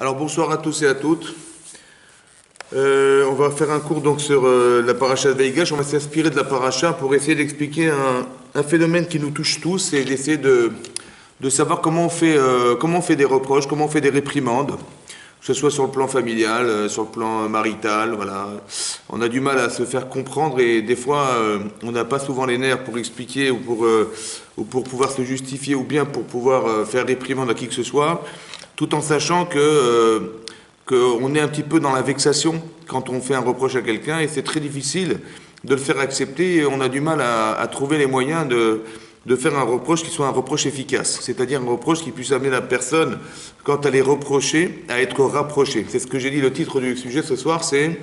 Alors bonsoir à tous et à toutes. On va faire un cours donc sur la paracha de Vaïgash. On va s'inspirer de la paracha pour essayer d'expliquer un phénomène qui nous touche tous et d'essayer de savoir comment on fait des reproches, comment on fait des réprimandes, que ce soit sur le plan familial, sur le plan marital. Voilà. On a du mal à se faire comprendre et des fois on n'a pas souvent les nerfs pour expliquer ou pour pouvoir se justifier ou bien pour pouvoir faire réprimande à qui que ce soit, tout en sachant qu'on est un petit peu dans la vexation quand on fait un reproche à quelqu'un et c'est très difficile de le faire accepter et on a du mal à trouver les moyens de faire un reproche qui soit un reproche efficace, c'est-à-dire un reproche qui puisse amener la personne, quand elle est reprochée, à être rapprochée. C'est ce que j'ai dit, le titre du sujet ce soir, c'est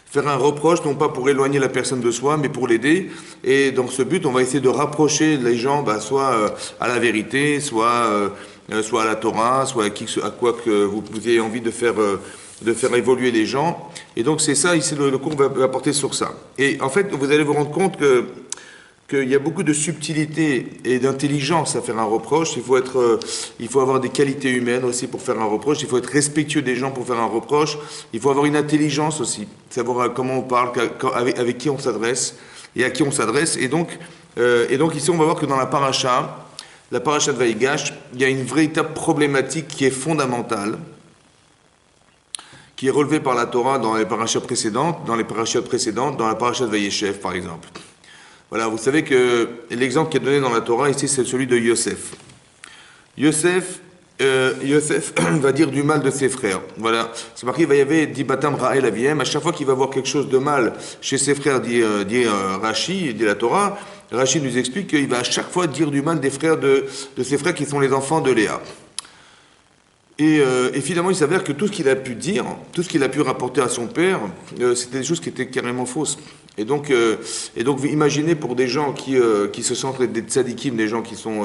faire un reproche, non pas pour éloigner la personne de soi, mais pour l'aider. Et dans ce but, on va essayer de rapprocher les gens, soit à la vérité, soit à la Torah, soit à quoi que vous ayez envie de faire évoluer les gens. Et donc c'est ça, ici le cours va porter sur ça. Et en fait, vous allez vous rendre compte qu'il y a beaucoup de subtilité et d'intelligence à faire un reproche. Il faut avoir des qualités humaines aussi pour faire un reproche. Il faut être respectueux des gens pour faire un reproche. Il faut avoir une intelligence aussi, savoir comment on parle, avec qui on s'adresse et à qui on s'adresse. Et donc ici, on va voir que dans la paracha de Vaïgash, il y a une véritable problématique qui est fondamentale, qui est relevée par la Torah dans les parachas précédentes, dans la paracha de Vaïeshev, par exemple. Voilà, vous savez que l'exemple qui est donné dans la Torah ici, c'est celui de Yosef. Yosef va dire du mal de ses frères. Voilà, c'est marqué, il va y avoir Dibatam Ra'el Aviem. À chaque fois qu'il va voir quelque chose de mal chez ses frères, dit Rashi, dit la Torah, Rashi nous explique qu'il va à chaque fois dire du mal des frères de ses frères qui sont les enfants de Léa. Et finalement, il s'avère que tout ce qu'il a pu dire, tout ce qu'il a pu rapporter à son père, c'était des choses qui étaient carrément fausses. Et donc, vous imaginez pour des gens qui se sentent des tzadikim, des gens qui sont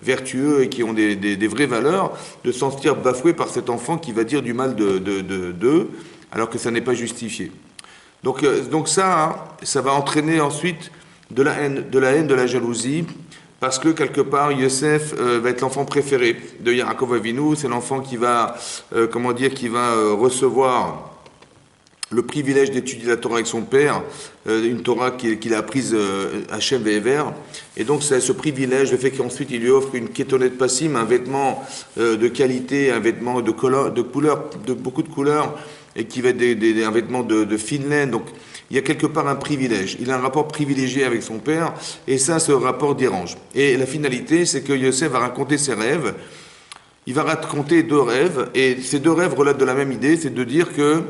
vertueux et qui ont des vraies valeurs, de se sentir bafoués par cet enfant qui va dire du mal d'eux, alors que ça n'est pas justifié. Donc ça va entraîner ensuite de la haine, de la jalousie, parce que quelque part, Yosef va être l'enfant préféré de Yaakov Avinu. C'est l'enfant qui va recevoir le privilège d'étudier la Torah avec son père, une Torah qu'il a apprise Hachem Ve'ever. Et donc, c'est ce privilège, le fait qu'ensuite il lui offre une kétonet passim, un vêtement de qualité, un vêtement de couleur, de beaucoup de couleurs, et qui va être un vêtement de fine laine. Donc, il y a quelque part un privilège. Il a un rapport privilégié avec son père, et ça, ce rapport dérange. Et la finalité, c'est que Yosef va raconter ses rêves. Il va raconter deux rêves, et ces deux rêves relatent de la même idée, c'est de dire que,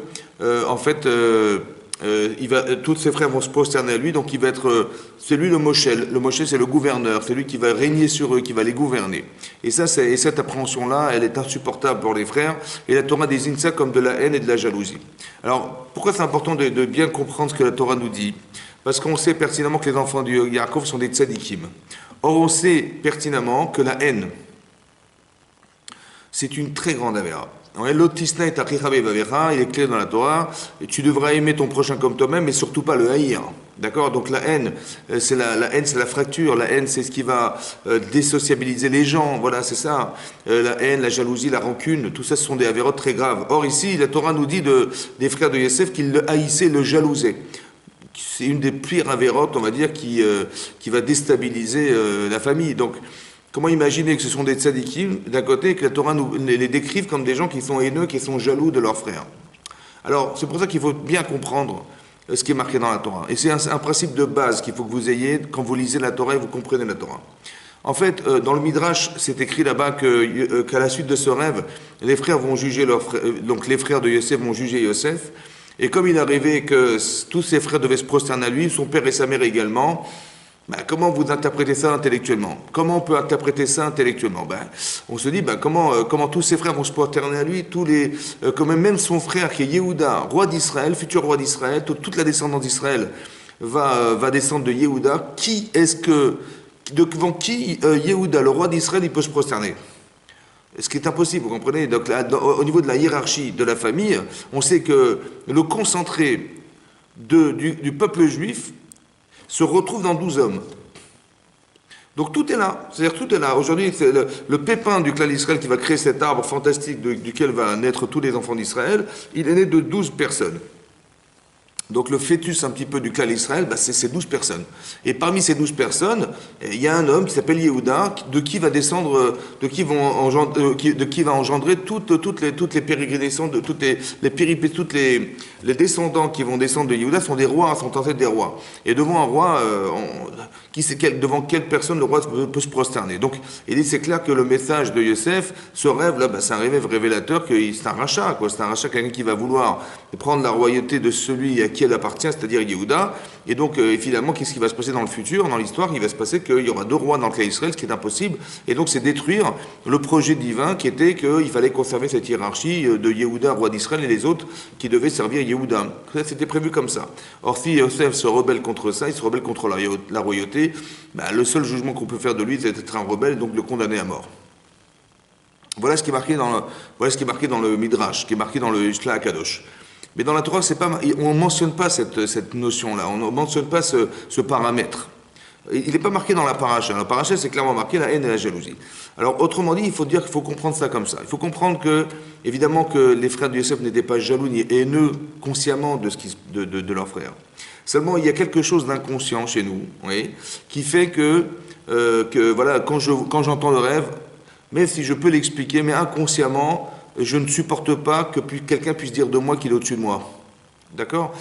tous ses frères vont se prosterner à lui, donc il va être, c'est lui le Moshel. Le Moshel, c'est le gouverneur, c'est lui qui va régner sur eux, qui va les gouverner. Et cette appréhension-là, elle est insupportable pour les frères, et la Torah désigne ça comme de la haine et de la jalousie. Alors, pourquoi c'est important de bien comprendre ce que la Torah nous dit? Parce qu'on sait pertinemment que les enfants de Yaakov sont des tzadikim. Or, on sait pertinemment que la haine, c'est une très grande avéra. L'otisna est il est clair dans la Torah, et tu devras aimer ton prochain comme toi-même, mais surtout pas le haïr. D'accord? Donc la haine, c'est la fracture, la haine, c'est ce qui va désociabiliser les gens, voilà, c'est ça. La haine, la jalousie, la rancune, tout ça, ce sont des avérotes très graves. Or ici, la Torah nous dit des frères de Yosef qu'ils le haïssaient, le jalousaient. C'est une des pires avérotes, on va dire, qui va déstabiliser la famille. Donc, comment imaginer que ce sont des tzadikim, d'un côté, et que la Torah nous les décrive comme des gens qui sont haineux, qui sont jaloux de leurs frères. Alors, c'est pour ça qu'il faut bien comprendre ce qui est marqué dans la Torah. Et c'est un principe de base qu'il faut que vous ayez quand vous lisez la Torah et vous comprenez la Torah. En fait, dans le Midrash, c'est écrit là-bas qu'à la suite de ce rêve, les frères vont juger donc les frères de Yosef vont juger Yosef. Et comme il arrivait que tous ses frères devaient se prosterner à lui, son père et sa mère également, comment vous interprétez ça intellectuellement? Comment on peut interpréter ça intellectuellement? On se dit, comment tous ses frères vont se prosterner à lui, même son frère qui est Yehuda, roi d'Israël, futur roi d'Israël, toute la descendance d'Israël va descendre de Yehuda. Devant qui Yehuda, le roi d'Israël, il peut se prosterner? Ce qui est impossible, vous comprenez? Donc au niveau de la hiérarchie de la famille, on sait que le concentré du peuple juif se retrouve dans 12 hommes. Donc tout est là, c'est-à-dire tout est là. Aujourd'hui, c'est le pépin du clan d'Israël qui va créer cet arbre fantastique duquel va naître tous les enfants d'Israël, il est né de 12 personnes. Donc le fœtus un petit peu du clan d'Israël, c'est ces 12 personnes. Et parmi ces 12 personnes, il y a un homme qui s'appelle Yehuda, de qui va descendre, de qui va engendrer toutes les pérégrinations, toutes les péripéties, les descendants qui vont descendre de Yehuda sont des rois, sont en fait des rois. Et devant un roi, devant quelle personne le roi peut se prosterner. Donc c'est clair que le message de Yosef, ce rêve là, c'est un rêve révélateur que c'est un rachat, quoi. C'est un rachat, quelqu'un qui va vouloir prendre la royauté de celui à qui elle appartient, c'est-à-dire Yehuda. Et donc, finalement, qu'est-ce qui va se passer dans le futur, dans l'histoire? Il va se passer qu'il y aura deux rois dans le cas d'Israël, ce qui est impossible. Et donc, c'est détruire le projet divin qui était qu'il fallait conserver cette hiérarchie de Yehuda, roi d'Israël, et les autres qui devaient servir Yehuda. C'était prévu comme ça. Or, si Yosef se rebelle contre ça, il se rebelle contre la royauté, le seul jugement qu'on peut faire de lui, c'est d'être un rebelle, donc le condamner à mort. Voilà ce qui est marqué dans le Midrash, qui est marqué dans le Shla Kadosh. Mais dans la Torah, on ne mentionne pas cette notion-là, on ne mentionne pas ce paramètre. Il n'est pas marqué dans la paracha. La paracha, c'est clairement marqué la haine et la jalousie. Alors, autrement dit, il faut comprendre ça comme ça. Il faut comprendre que, évidemment, que les frères de Yosef n'étaient pas jaloux ni haineux consciemment de leurs frères. Seulement, il y a quelque chose d'inconscient chez nous, oui, qui fait que voilà, quand j'entends le rêve, même si je peux l'expliquer, mais inconsciemment, je ne supporte pas que quelqu'un puisse dire de moi qu'il est au-dessus de moi. D'accord?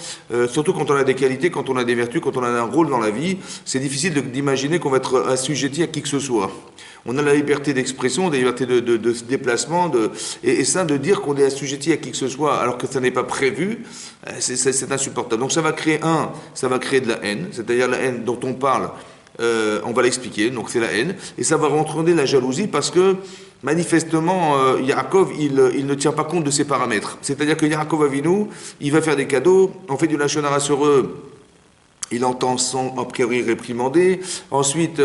Surtout quand on a des qualités, quand on a des vertus, quand on a un rôle dans la vie, c'est difficile d'imaginer qu'on va être assujetti à qui que ce soit. On a la liberté d'expression, la liberté de déplacement, et ça, de dire qu'on est assujetti à qui que ce soit alors que ça n'est pas prévu, c'est insupportable. Donc ça va créer de la haine, c'est-à-dire la haine dont on parle, on va l'expliquer, donc c'est la haine, et ça va entraîner la jalousie parce que manifestement, Yaakov, il ne tient pas compte de ces paramètres. C'est-à-dire que Yaakov Avinu, il va faire des cadeaux, on fait du lachon hara sur eux, il entend son a priori réprimandé, ensuite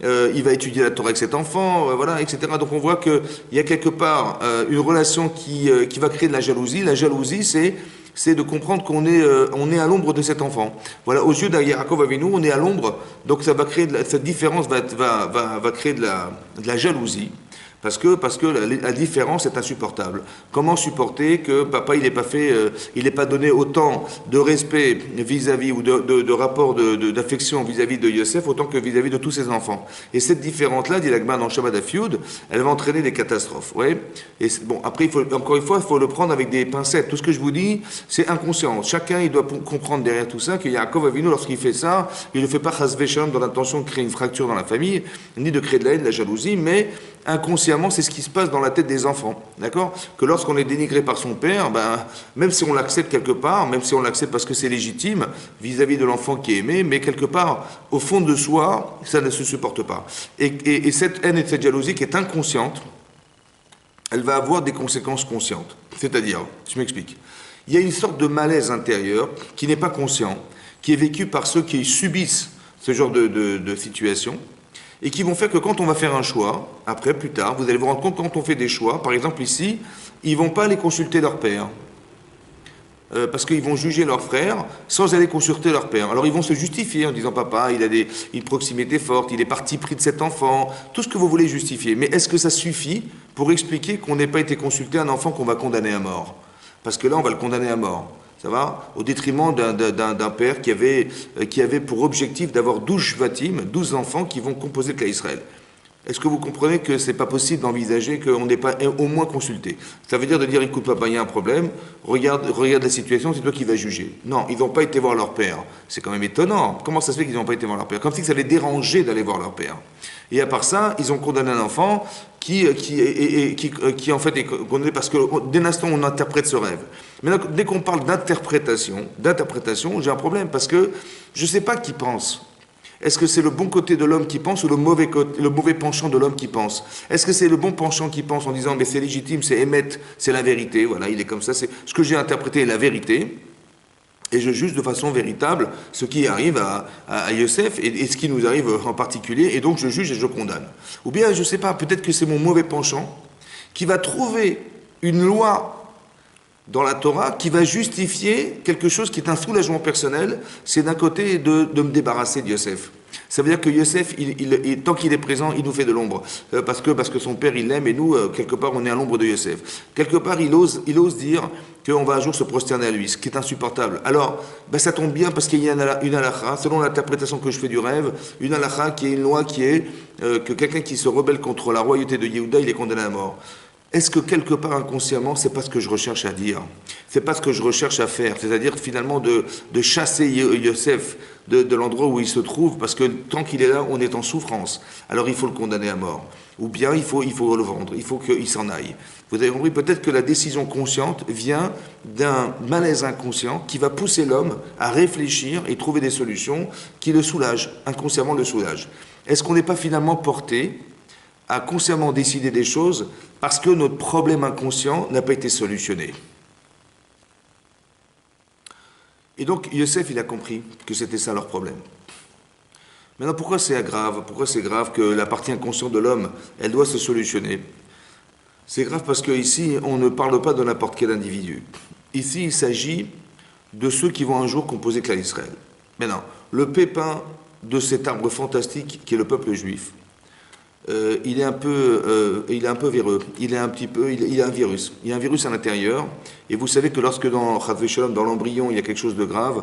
il va étudier la Torah avec cet enfant, voilà, etc. Donc on voit qu'il y a quelque part une relation qui va créer de la jalousie. La jalousie, c'est de comprendre qu'on est à l'ombre de cet enfant. Voilà, aux yeux d'Yaakov Avinu, on est à l'ombre, donc ça va créer cette différence va créer de la jalousie. Parce que la différence est insupportable. Comment supporter que papa il n'ait pas donné autant de respect vis-à-vis ou de rapport d'affection vis-à-vis de Yosef autant que vis-à-vis de tous ses enfants. Et cette différence-là, dit l'Agma dans Shabbat Afioud, elle va entraîner des catastrophes. Ouais. Et bon, après encore une fois, il faut le prendre avec des pincettes. Tout ce que je vous dis, c'est inconscient. Chacun il doit comprendre derrière tout ça que Yaakov Avinu, lorsqu'il fait ça, il ne fait pas chas v'shalom dans l'intention de créer une fracture dans la famille, ni de créer de la haine, de la jalousie, mais inconsciemment, c'est ce qui se passe dans la tête des enfants, d'accord? Que lorsqu'on est dénigré par son père, même si on l'accepte quelque part, même si on l'accepte parce que c'est légitime vis-à-vis de l'enfant qui est aimé, mais quelque part, au fond de soi, ça ne se supporte pas. Et cette haine et cette jalousie qui est inconsciente, elle va avoir des conséquences conscientes. C'est-à-dire, je m'explique. Il y a une sorte de malaise intérieur qui n'est pas conscient, qui est vécu par ceux qui subissent ce genre de situation, et qui vont faire que quand on va faire un choix, après, plus tard, vous allez vous rendre compte quand on fait des choix, par exemple ici, ils ne vont pas aller consulter leur père, parce qu'ils vont juger leur frère sans aller consulter leur père. Alors ils vont se justifier en disant papa, il a une proximité forte, il est parti pris de cet enfant, tout ce que vous voulez justifier. Mais est-ce que ça suffit pour expliquer qu'on n'ait pas été consulté un enfant qu'on va condamner à mort? Parce que là, on va le condamner à mort. Ça va? Au détriment d'un père qui avait pour objectif d'avoir 12 shvatim, 12 enfants qui vont composer le cas Israël. Est-ce que vous comprenez que c'est pas possible d'envisager qu'on n'ait pas au moins consulté? Ça veut dire de dire, écoute papa, il y a un problème, regarde la situation, c'est toi qui vas juger. Non, ils n'ont pas été voir leur père. C'est quand même étonnant. Comment ça se fait qu'ils n'ont pas été voir leur père? Comme si ça les dérangeait d'aller voir leur père. Et à part ça, ils ont condamné un enfant qui en fait est condamné parce que dès l'instant où on interprète ce rêve. Maintenant, dès qu'on parle d'interprétation, j'ai un problème parce que je ne sais pas qui pense. Est-ce que c'est le bon côté de l'homme qui pense ou le mauvais penchant de l'homme qui pense? Est-ce que c'est le bon penchant qui pense en disant mais c'est légitime, c'est émettre, c'est la vérité, voilà, il est comme ça, c'est ce que j'ai interprété est la vérité, et je juge de façon véritable ce qui arrive à Yosef et ce qui nous arrive en particulier, et donc je juge et je condamne. Ou bien, je ne sais pas, peut-être que c'est mon mauvais penchant qui va trouver une loi dans la Torah qui va justifier quelque chose qui est un soulagement personnel, c'est d'un côté de me débarrasser de Yosef. Ça veut dire que Yosef, tant qu'il est présent, il nous fait de l'ombre. Parce que son père, il l'aime, et nous, quelque part, on est à l'ombre de Yosef. Quelque part, il ose dire qu'on va un jour se prosterner à lui, ce qui est insupportable. Alors, ça tombe bien parce qu'il y a une halakha, selon l'interprétation que je fais du rêve, une halakha qui est une loi qui est que quelqu'un qui se rebelle contre la royauté de Yehuda, il est condamné à mort. Est-ce que quelque part inconsciemment, c'est pas ce que je recherche à dire, c'est pas ce que je recherche à faire, c'est-à-dire finalement de chasser Yosef de l'endroit où il se trouve, parce que tant qu'il est là, on est en souffrance. Alors il faut le condamner à mort, ou bien il faut le vendre, il faut qu'il s'en aille. Vous avez compris, peut-être que la décision consciente vient d'un malaise inconscient qui va pousser l'homme à réfléchir et trouver des solutions qui le soulagent, inconsciemment le soulagent. Est-ce qu'on n'est pas finalement porté à consciemment décider des choses parce que notre problème inconscient n'a pas été solutionné? Et donc Yosef, il a compris que c'était ça leur problème. Maintenant, pourquoi c'est grave? Pourquoi c'est grave que la partie inconsciente de l'homme, elle doit se solutionner? C'est grave parce qu'ici, on ne parle pas de n'importe quel individu. Ici, il s'agit de ceux qui vont un jour composer Klal Israël. Maintenant, le pépin de cet arbre fantastique qui est le peuple juif, il est un peu véreux, il a un virus. Il y a un virus à l'intérieur, et vous savez que lorsque dans l'embryon, il y a quelque chose de grave,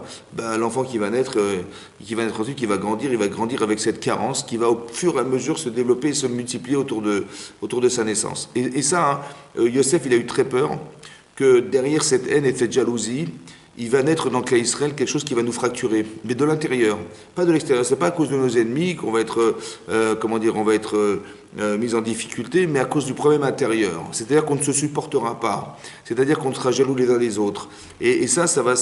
l'enfant qui va naître ensuite, qui va grandir, il va grandir avec cette carence qui va au fur et à mesure se développer et se multiplier autour de sa naissance. Et ça, Yosef, il a eu très peur que derrière cette haine et cette jalousie, il va naître dans Klal Israël quelque chose qui va nous fracturer, mais de l'intérieur, pas de l'extérieur. C'est pas à cause de nos ennemis qu'on va être, mis en difficulté, mais à cause du problème intérieur. C'est-à-dire qu'on ne se supportera pas. C'est-à-dire qu'on sera jaloux les uns les autres. Et ça va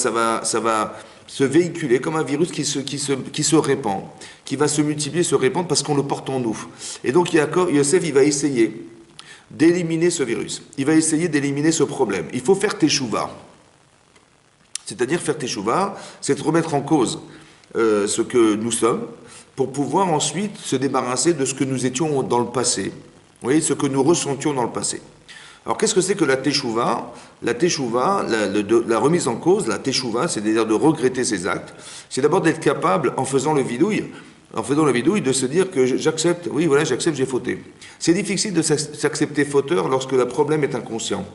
se véhiculer comme un virus qui se répand, qui va se multiplier, se répandre parce qu'on le porte en nous. Et donc Yosef, il va essayer d'éliminer ce virus. Il va essayer d'éliminer ce problème. Il faut faire teshuva. C'est-à-dire faire teshuva, c'est remettre en cause ce que nous sommes pour pouvoir ensuite se débarrasser de ce que nous étions dans le passé. Vous voyez, ce que nous ressentions dans le passé. Alors qu'est-ce que c'est que la teshuva? La teshuva, la remise en cause, la teshuva, c'est-à-dire de regretter ses actes, c'est d'abord d'être capable, en faisant le vidouille, de se dire que j'accepte, oui voilà, j'accepte, j'ai fauté. C'est difficile de s'accepter fauteur lorsque le problème est inconscient.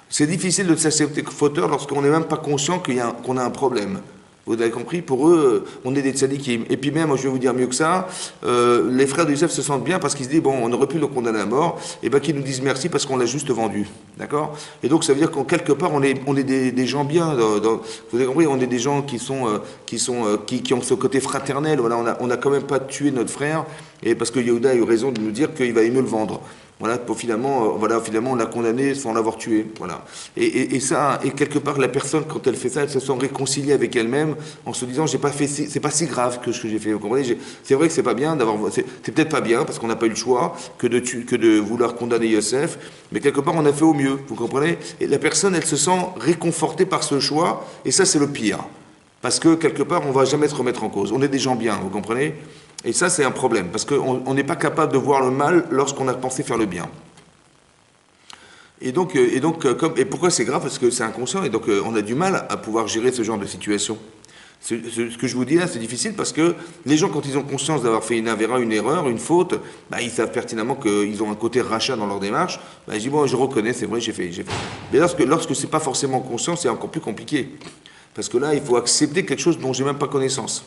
C'est difficile de s'accepter fauteur lorsqu'on n'est même pas conscient qu'on a un problème. Vous avez compris? Pour eux, on est des tzadikim. Et puis même, je vais vous dire mieux que ça, les frères de Yosef se sentent bien parce qu'ils se disent, bon, on aurait pu le condamner à mort, et bien qu'ils nous disent merci parce qu'on l'a juste vendu. D'accord? Et donc ça veut dire qu'en quelque part, on est des gens bien. Vous avez compris? On est des gens qui ont ce côté fraternel. Voilà, on n'a quand même pas tué notre frère, et parce que Yehuda a eu raison de nous dire qu'il va mieux le vendre. Voilà, finalement, on l'a condamné sans l'avoir tué. Voilà. Et quelque part, la personne, quand elle fait ça, elle se sent réconciliée avec elle-même en se disant, c'est pas si grave que ce que j'ai fait. Vous comprenez? C'est vrai que c'est pas bien c'est peut-être pas bien parce qu'on n'a pas eu le choix que de vouloir condamner Yosef, mais quelque part, on a fait au mieux. Vous comprenez? Et la personne, elle se sent réconfortée par ce choix, et ça, c'est le pire. Parce que quelque part, on ne va jamais se remettre en cause. On est des gens bien, vous comprenez? Et ça, c'est un problème, parce qu'on n'est pas capable de voir le mal lorsqu'on a pensé faire le bien. Et pourquoi c'est grave? Parce que c'est inconscient, et donc on a du mal à pouvoir gérer ce genre de situation. Ce que je vous dis là, c'est difficile, parce que les gens, quand ils ont conscience d'avoir fait une avéra, une erreur, une faute, ils savent pertinemment qu'ils ont un côté rachat dans leur démarche. Ils disent, bon, je reconnais, c'est vrai, j'ai fait. Mais lorsque c'est pas forcément conscient, c'est encore plus compliqué. Parce que là, il faut accepter quelque chose dont j'ai même pas connaissance.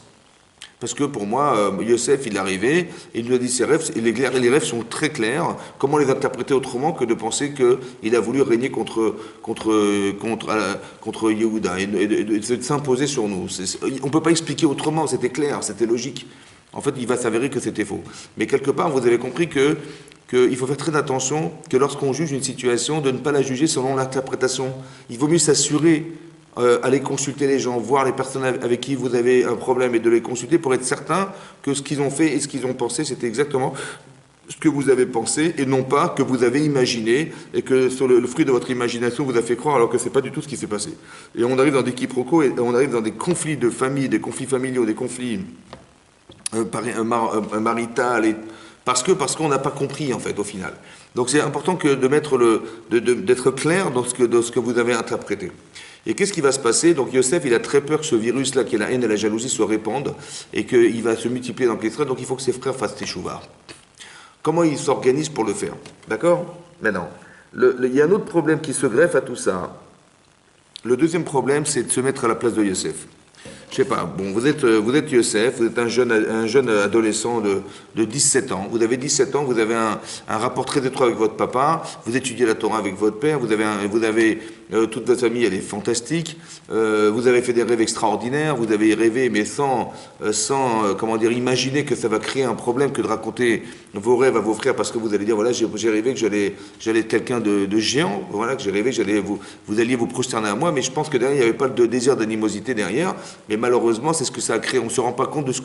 Parce que pour moi, Yosef, il est arrivé, il nous a dit ses rêves, et les rêves sont très clairs. Comment les interpréter autrement que de penser qu'il a voulu régner contre Yehuda et de s'imposer sur nous? On ne peut pas expliquer autrement, c'était clair, c'était logique. En fait, il va s'avérer que c'était faux. Mais quelque part, vous avez compris qu'il faut faire très attention que lorsqu'on juge une situation, de ne pas la juger selon l'interprétation. Il vaut mieux s'assurer, aller consulter les gens, voir les personnes avec qui vous avez un problème et de les consulter pour être certain que ce qu'ils ont fait et ce qu'ils ont pensé, c'était exactement ce que vous avez pensé et non pas que vous avez imaginé et que sur le fruit de votre imagination vous a fait croire alors que c'est pas du tout ce qui s'est passé. Et on arrive dans des quiproquos et on arrive dans des conflits de famille, des conflits familiaux, des conflits maritaux, parce qu'on n'a pas compris en fait au final. Donc c'est important d'être clair dans ce que vous avez interprété. Et qu'est-ce qui va se passer? Donc Yosef, il a très peur que ce virus-là, qui est la haine et la jalousie, se répande et qu'il va se multiplier dans Kétra, donc il faut que ses frères fassent teshuva. Comment il s'organise pour le faire? D'accord? Maintenant, il y a un autre problème qui se greffe à tout ça. Le deuxième problème, c'est de se mettre à la place de Yosef. Je sais pas, bon, vous êtes Yosef, vous êtes un jeune adolescent de 17 ans. Vous avez 17 ans, vous avez un rapport très étroit avec votre papa, vous étudiez la Torah avec votre père, vous avez toute votre famille, elle est fantastique, vous avez fait des rêves extraordinaires, vous avez rêvé, mais sans comment dire, imaginer que ça va créer un problème que de raconter vos rêves à vos frères, parce que vous allez dire, voilà, j'ai rêvé que j'allais être quelqu'un de géant, voilà, que j'ai rêvé que vous alliez vous prosterner à moi, mais je pense que derrière, il n'y avait pas de désir d'animosité derrière, mais malheureusement, c'est ce que ça a créé. On ne se rend pas compte de ce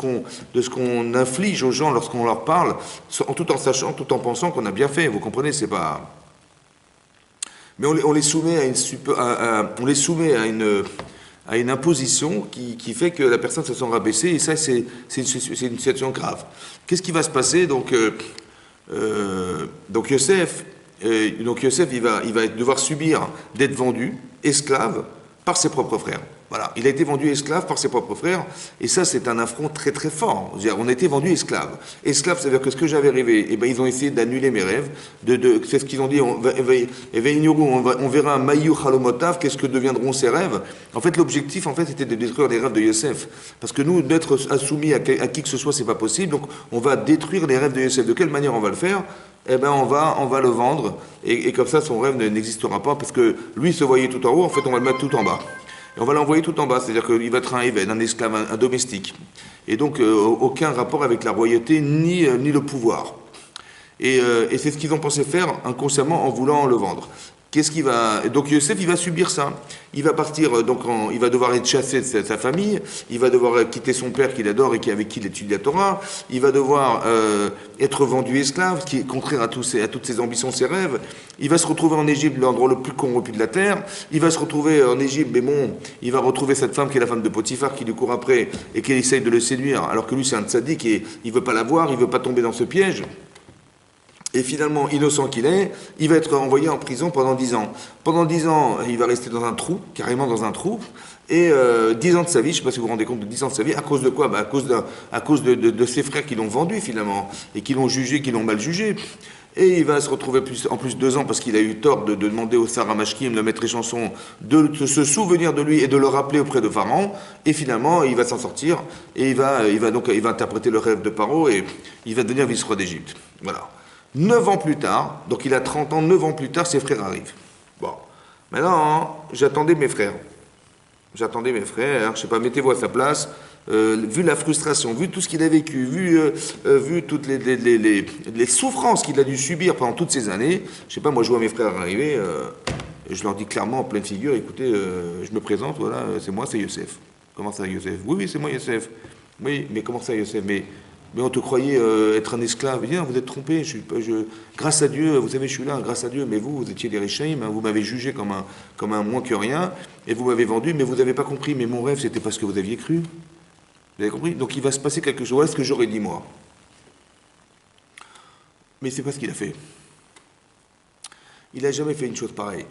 qu'on inflige aux gens lorsqu'on leur parle, tout en sachant, tout en pensant qu'on a bien fait. Vous comprenez, c'est pas. Mais on les soumet à une imposition qui fait que la personne se sent rabaissée, et ça, c'est une situation grave. Qu'est-ce qui va se passer? Donc Yosef, il va devoir subir d'être vendu esclave par ses propres frères. Voilà, il a été vendu esclave par ses propres frères, et ça c'est un affront très très fort. On a été vendu esclave. Esclave, c'est-à-dire que ce que j'avais rêvé, eh ben, ils ont essayé d'annuler mes rêves. C'est ce qu'ils ont dit, on verra un maïou halomotav, qu'est-ce que deviendront ces rêves? En fait, l'objectif, c'était de détruire les rêves de Yosef. Parce que nous, d'être soumis à qui que ce soit, c'est pas possible, donc on va détruire les rêves de Yosef. De quelle manière on va le faire? Eh ben, on va le vendre, et comme ça, son rêve n'existera pas, parce que lui se voyait tout en haut, en fait, on va le mettre tout en bas. Et on va l'envoyer tout en bas, c'est-à-dire qu'il va être un évêque, un esclave, un domestique. Et donc, aucun rapport avec la royauté, ni le pouvoir. Et c'est ce qu'ils ont pensé faire inconsciemment en voulant le vendre. Donc Yosef, il va subir ça. Il va partir, il va devoir être chassé de sa famille, il va devoir quitter son père qu'il adore et avec qui il étudie la Torah, il va devoir être vendu esclave, qui est contraire à toutes ses ambitions, ses rêves. Il va se retrouver en Égypte, l'endroit le plus corrompu de la terre. Il va se retrouver en Égypte, mais bon, il va retrouver cette femme qui est la femme de Potiphar, qui lui court après et qui essaye de le séduire, alors que lui c'est un tzaddik et il ne veut pas la voir, il ne veut pas tomber dans ce piège. Et finalement, innocent qu'il est, il va être envoyé en prison pendant 10 ans. Pendant 10 ans, il va rester dans un trou, carrément dans un trou, et 10 ans de sa vie, je ne sais pas si vous vous rendez compte de 10 ans de sa vie, à cause de quoi? À cause de ses frères qui l'ont vendu finalement, et qui l'ont jugé, qui l'ont mal jugé. Et il va se retrouver en plus 2 ans parce qu'il a eu tort de demander au Sarah Mashkim, le maître échanson, de se souvenir de lui et de le rappeler auprès de Pharaon. Et finalement, il va s'en sortir et il va interpréter le rêve de Paro et il va devenir vice-roi d'Égypte. Voilà. 9 ans plus tard, donc il a 30 ans, 9 ans plus tard, ses frères arrivent. Bon, maintenant, j'attendais mes frères. Je ne sais pas, mettez-vous à sa place. Vu la frustration, vu tout ce qu'il a vécu, vu toutes les souffrances qu'il a dû subir pendant toutes ces années, je ne sais pas, moi je vois mes frères arriver, je leur dis clairement en pleine figure, écoutez, je me présente, voilà, c'est moi, c'est Yosef. Comment ça, Yosef? Oui, c'est moi, Yosef. Oui, mais comment ça, Yosef? Mais on te croyait être un esclave. Il dit, non, vous êtes trompé. Grâce à Dieu, vous savez, je suis là, grâce à Dieu. Mais vous étiez des Réchaïm, hein, vous m'avez jugé comme un moins que rien, et vous m'avez vendu, mais vous n'avez pas compris. Mais mon rêve, c'était pas ce que vous aviez cru. Vous avez compris? Donc il va se passer quelque chose. Voilà ce que j'aurais dit, moi. Mais c'est pas ce qu'il a fait. Il n'a jamais fait une chose pareille.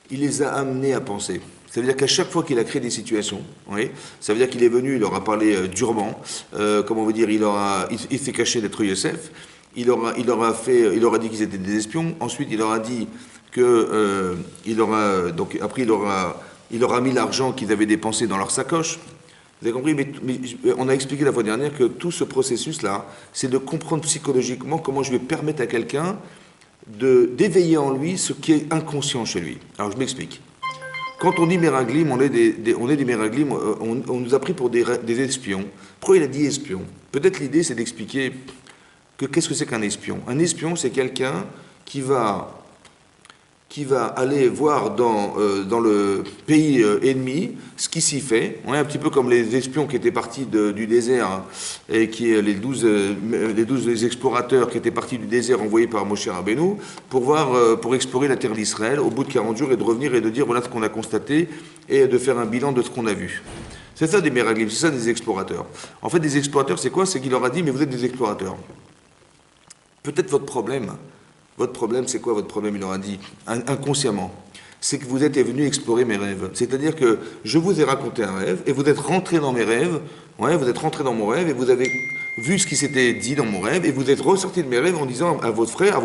Il les a amenés à penser. Ça veut dire qu'à chaque fois qu'il a créé des situations, oui, ça veut dire qu'il est venu, il leur a parlé durement, comment on veut dire, il s'est caché d'être Yosef, il leur a dit qu'ils étaient des espions, ensuite il leur a dit que, après il leur a mis l'argent qu'ils avaient dépensé dans leur sacoche. Vous avez compris, mais on a expliqué la fois dernière que tout ce processus-là, c'est de comprendre psychologiquement comment je vais permettre à quelqu'un d'éveiller en lui ce qui est inconscient chez lui. Alors je m'explique. Quand on dit Meraglim, on est des Meraglim, on nous a pris pour des espions. Pourquoi il a dit espion? Peut-être l'idée c'est d'expliquer que qu'est-ce que c'est qu'un espion? Un espion, c'est quelqu'un qui va aller voir dans le pays ennemi ce qui s'y fait. On est un petit peu comme les espions qui étaient partis du désert, hein, et les 12 explorateurs qui étaient partis du désert envoyés par Moshe Rabbeinu pour explorer la terre d'Israël au bout de 40 jours et de revenir et de dire voilà ce qu'on a constaté et de faire un bilan de ce qu'on a vu. C'est ça des Meraglim, c'est ça des explorateurs. En fait, des explorateurs, c'est quoi? C'est qu'il leur a dit mais vous êtes des explorateurs. Peut-être votre problème, c'est quoi votre problème? Il leur a dit, inconsciemment. c'est que vous êtes venu explorer mes rêves. C'est-à-dire que je vous ai raconté un rêve, et vous êtes rentré dans mes rêves, ouais, vous êtes rentré dans mon rêve, et vous avez vu ce qui s'était dit dans mon rêve, et vous êtes ressorti de mes rêves en disant à vos frères,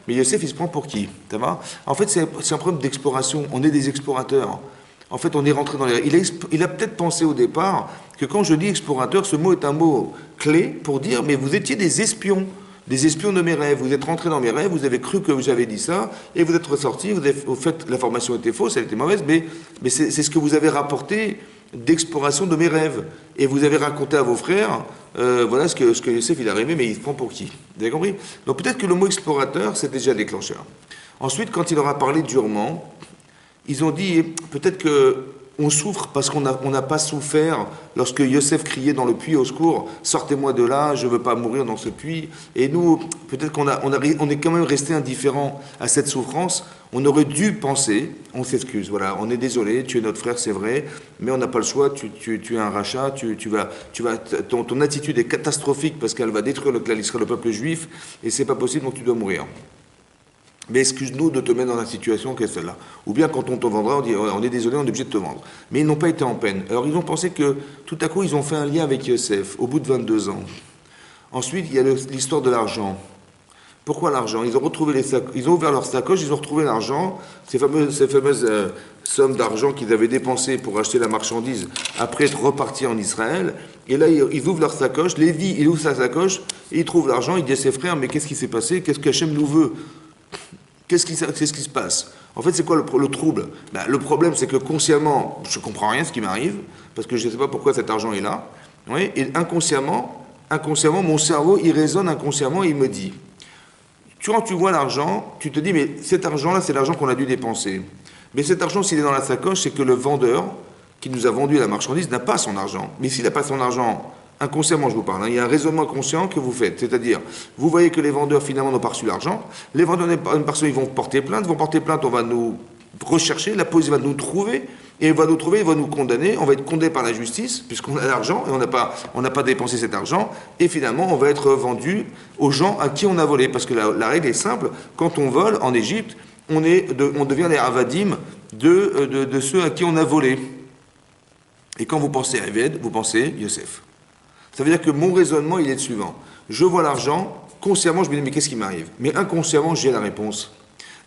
mais Yosef, il se prend pour qui? Ça va? En fait, c'est un problème d'exploration. On est des explorateurs. En fait, on est rentré dans les rêves. Il a peut-être pensé au départ que quand je dis explorateur, ce mot est un mot clé pour dire, mais vous étiez des espions de mes rêves. Vous êtes rentrés dans mes rêves, vous avez cru que j'avais dit ça, et vous êtes ressortis, au fait, l'information était fausse, elle était mauvaise, mais c'est ce que vous avez rapporté d'exploration de mes rêves. Et vous avez raconté à vos frères, voilà ce que Yosef il a rêvé, mais il se prend pour qui? Vous avez compris? Donc peut-être que le mot explorateur, c'est déjà déclencheur. Ensuite, quand il leur a parlé durement, ils ont dit, peut-être que on souffre parce qu'on n'a pas souffert lorsque Yosef criait dans le puits au secours, sortez-moi de là, je ne veux pas mourir dans ce puits. Et nous, peut-être qu'on est quand même resté indifférent à cette souffrance. On aurait dû penser, on s'excuse, voilà, on est désolé, tu es notre frère, c'est vrai, mais on n'a pas le choix, tu es un rachat, ton attitude est catastrophique parce qu'elle va détruire le clan d'Israël, le peuple juif, et c'est pas possible, donc tu dois mourir. Mais excuse-nous de te mettre dans la situation qu'est celle-là. Ou bien quand on te vendra, on dit on est désolé, on est obligé de te vendre. Mais ils n'ont pas été en peine. Alors ils ont pensé que tout à coup ils ont fait un lien avec Yosef au bout de 22 ans. Ensuite il y a l'histoire de l'argent. Pourquoi l'argent? Ils ont ouvert leur sacoche, ils ont retrouvé l'argent, ces fameuses sommes d'argent qu'ils avaient dépensées pour acheter la marchandise après être repartis en Israël. Et là ils ouvrent leur sacoche, Lévi il ouvre sa sacoche, et il trouve l'argent, il dit à ses frères mais qu'est-ce qui s'est passé? Qu'est-ce qu'Hachem nous veut? Qu'est-ce qui se passe? En fait, c'est quoi le trouble? Le problème, c'est que consciemment, je ne comprends rien de ce qui m'arrive, parce que je ne sais pas pourquoi cet argent est là. Oui, et inconsciemment, mon cerveau, il résonne inconsciemment et il me dit, quand tu vois l'argent, tu te dis, mais cet argent-là, c'est l'argent qu'on a dû dépenser. Mais cet argent, s'il est dans la sacoche, c'est que le vendeur qui nous a vendu la marchandise n'a pas son argent. Mais s'il n'a pas son argent, inconsciemment, je vous parle, il y a un raisonnement conscient que vous faites. C'est-à-dire, vous voyez que les vendeurs, finalement, n'ont pas reçu l'argent. Les vendeurs n'ont pas reçu, ils vont porter plainte. On va nous rechercher. La police va nous trouver. Et il va nous condamner. On va être condamné par la justice, puisqu'on a l'argent, et on n'a pas dépensé cet argent. Et finalement, on va être vendu aux gens à qui on a volé. Parce que la règle est simple. Quand on vole en Égypte, on devient les avadim de ceux à qui on a volé. Et quand vous pensez à Eved, vous pensez Yosef. Ça veut dire que mon raisonnement, il est le suivant. Je vois l'argent, consciemment, je me dis, mais qu'est-ce qui m'arrive? Mais inconsciemment, j'ai la réponse.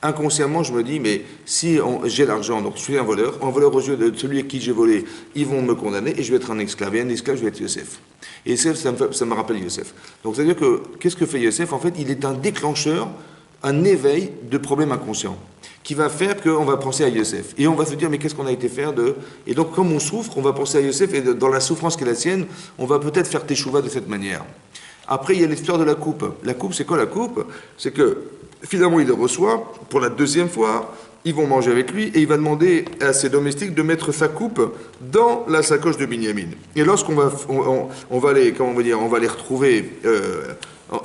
Inconsciemment, je me dis, mais si j'ai l'argent, donc je suis un voleur aux yeux de celui à qui j'ai volé, ils vont me condamner et je vais être un esclave. Et un esclave, je vais être Yosef. Et Yosef, ça me rappelle Yosef. Donc, ça veut dire que, qu'est-ce que fait Yosef? En fait, il est un déclencheur, un éveil de problèmes inconscients qui va faire qu'on va penser à Yosef. Et on va se dire, mais qu'est-ce qu'on a été faire de... Et donc, comme on souffre, on va penser à Yosef, et dans la souffrance qui est la sienne, on va peut-être faire teshuva de cette manière. Après, il y a l'histoire de la coupe. La coupe, c'est quoi la coupe? C'est que, finalement, il le reçoit, pour la deuxième fois, ils vont manger avec lui, et il va demander à ses domestiques de mettre sa coupe dans la sacoche de Binyamin. Et lorsqu'on va, on va les retrouver,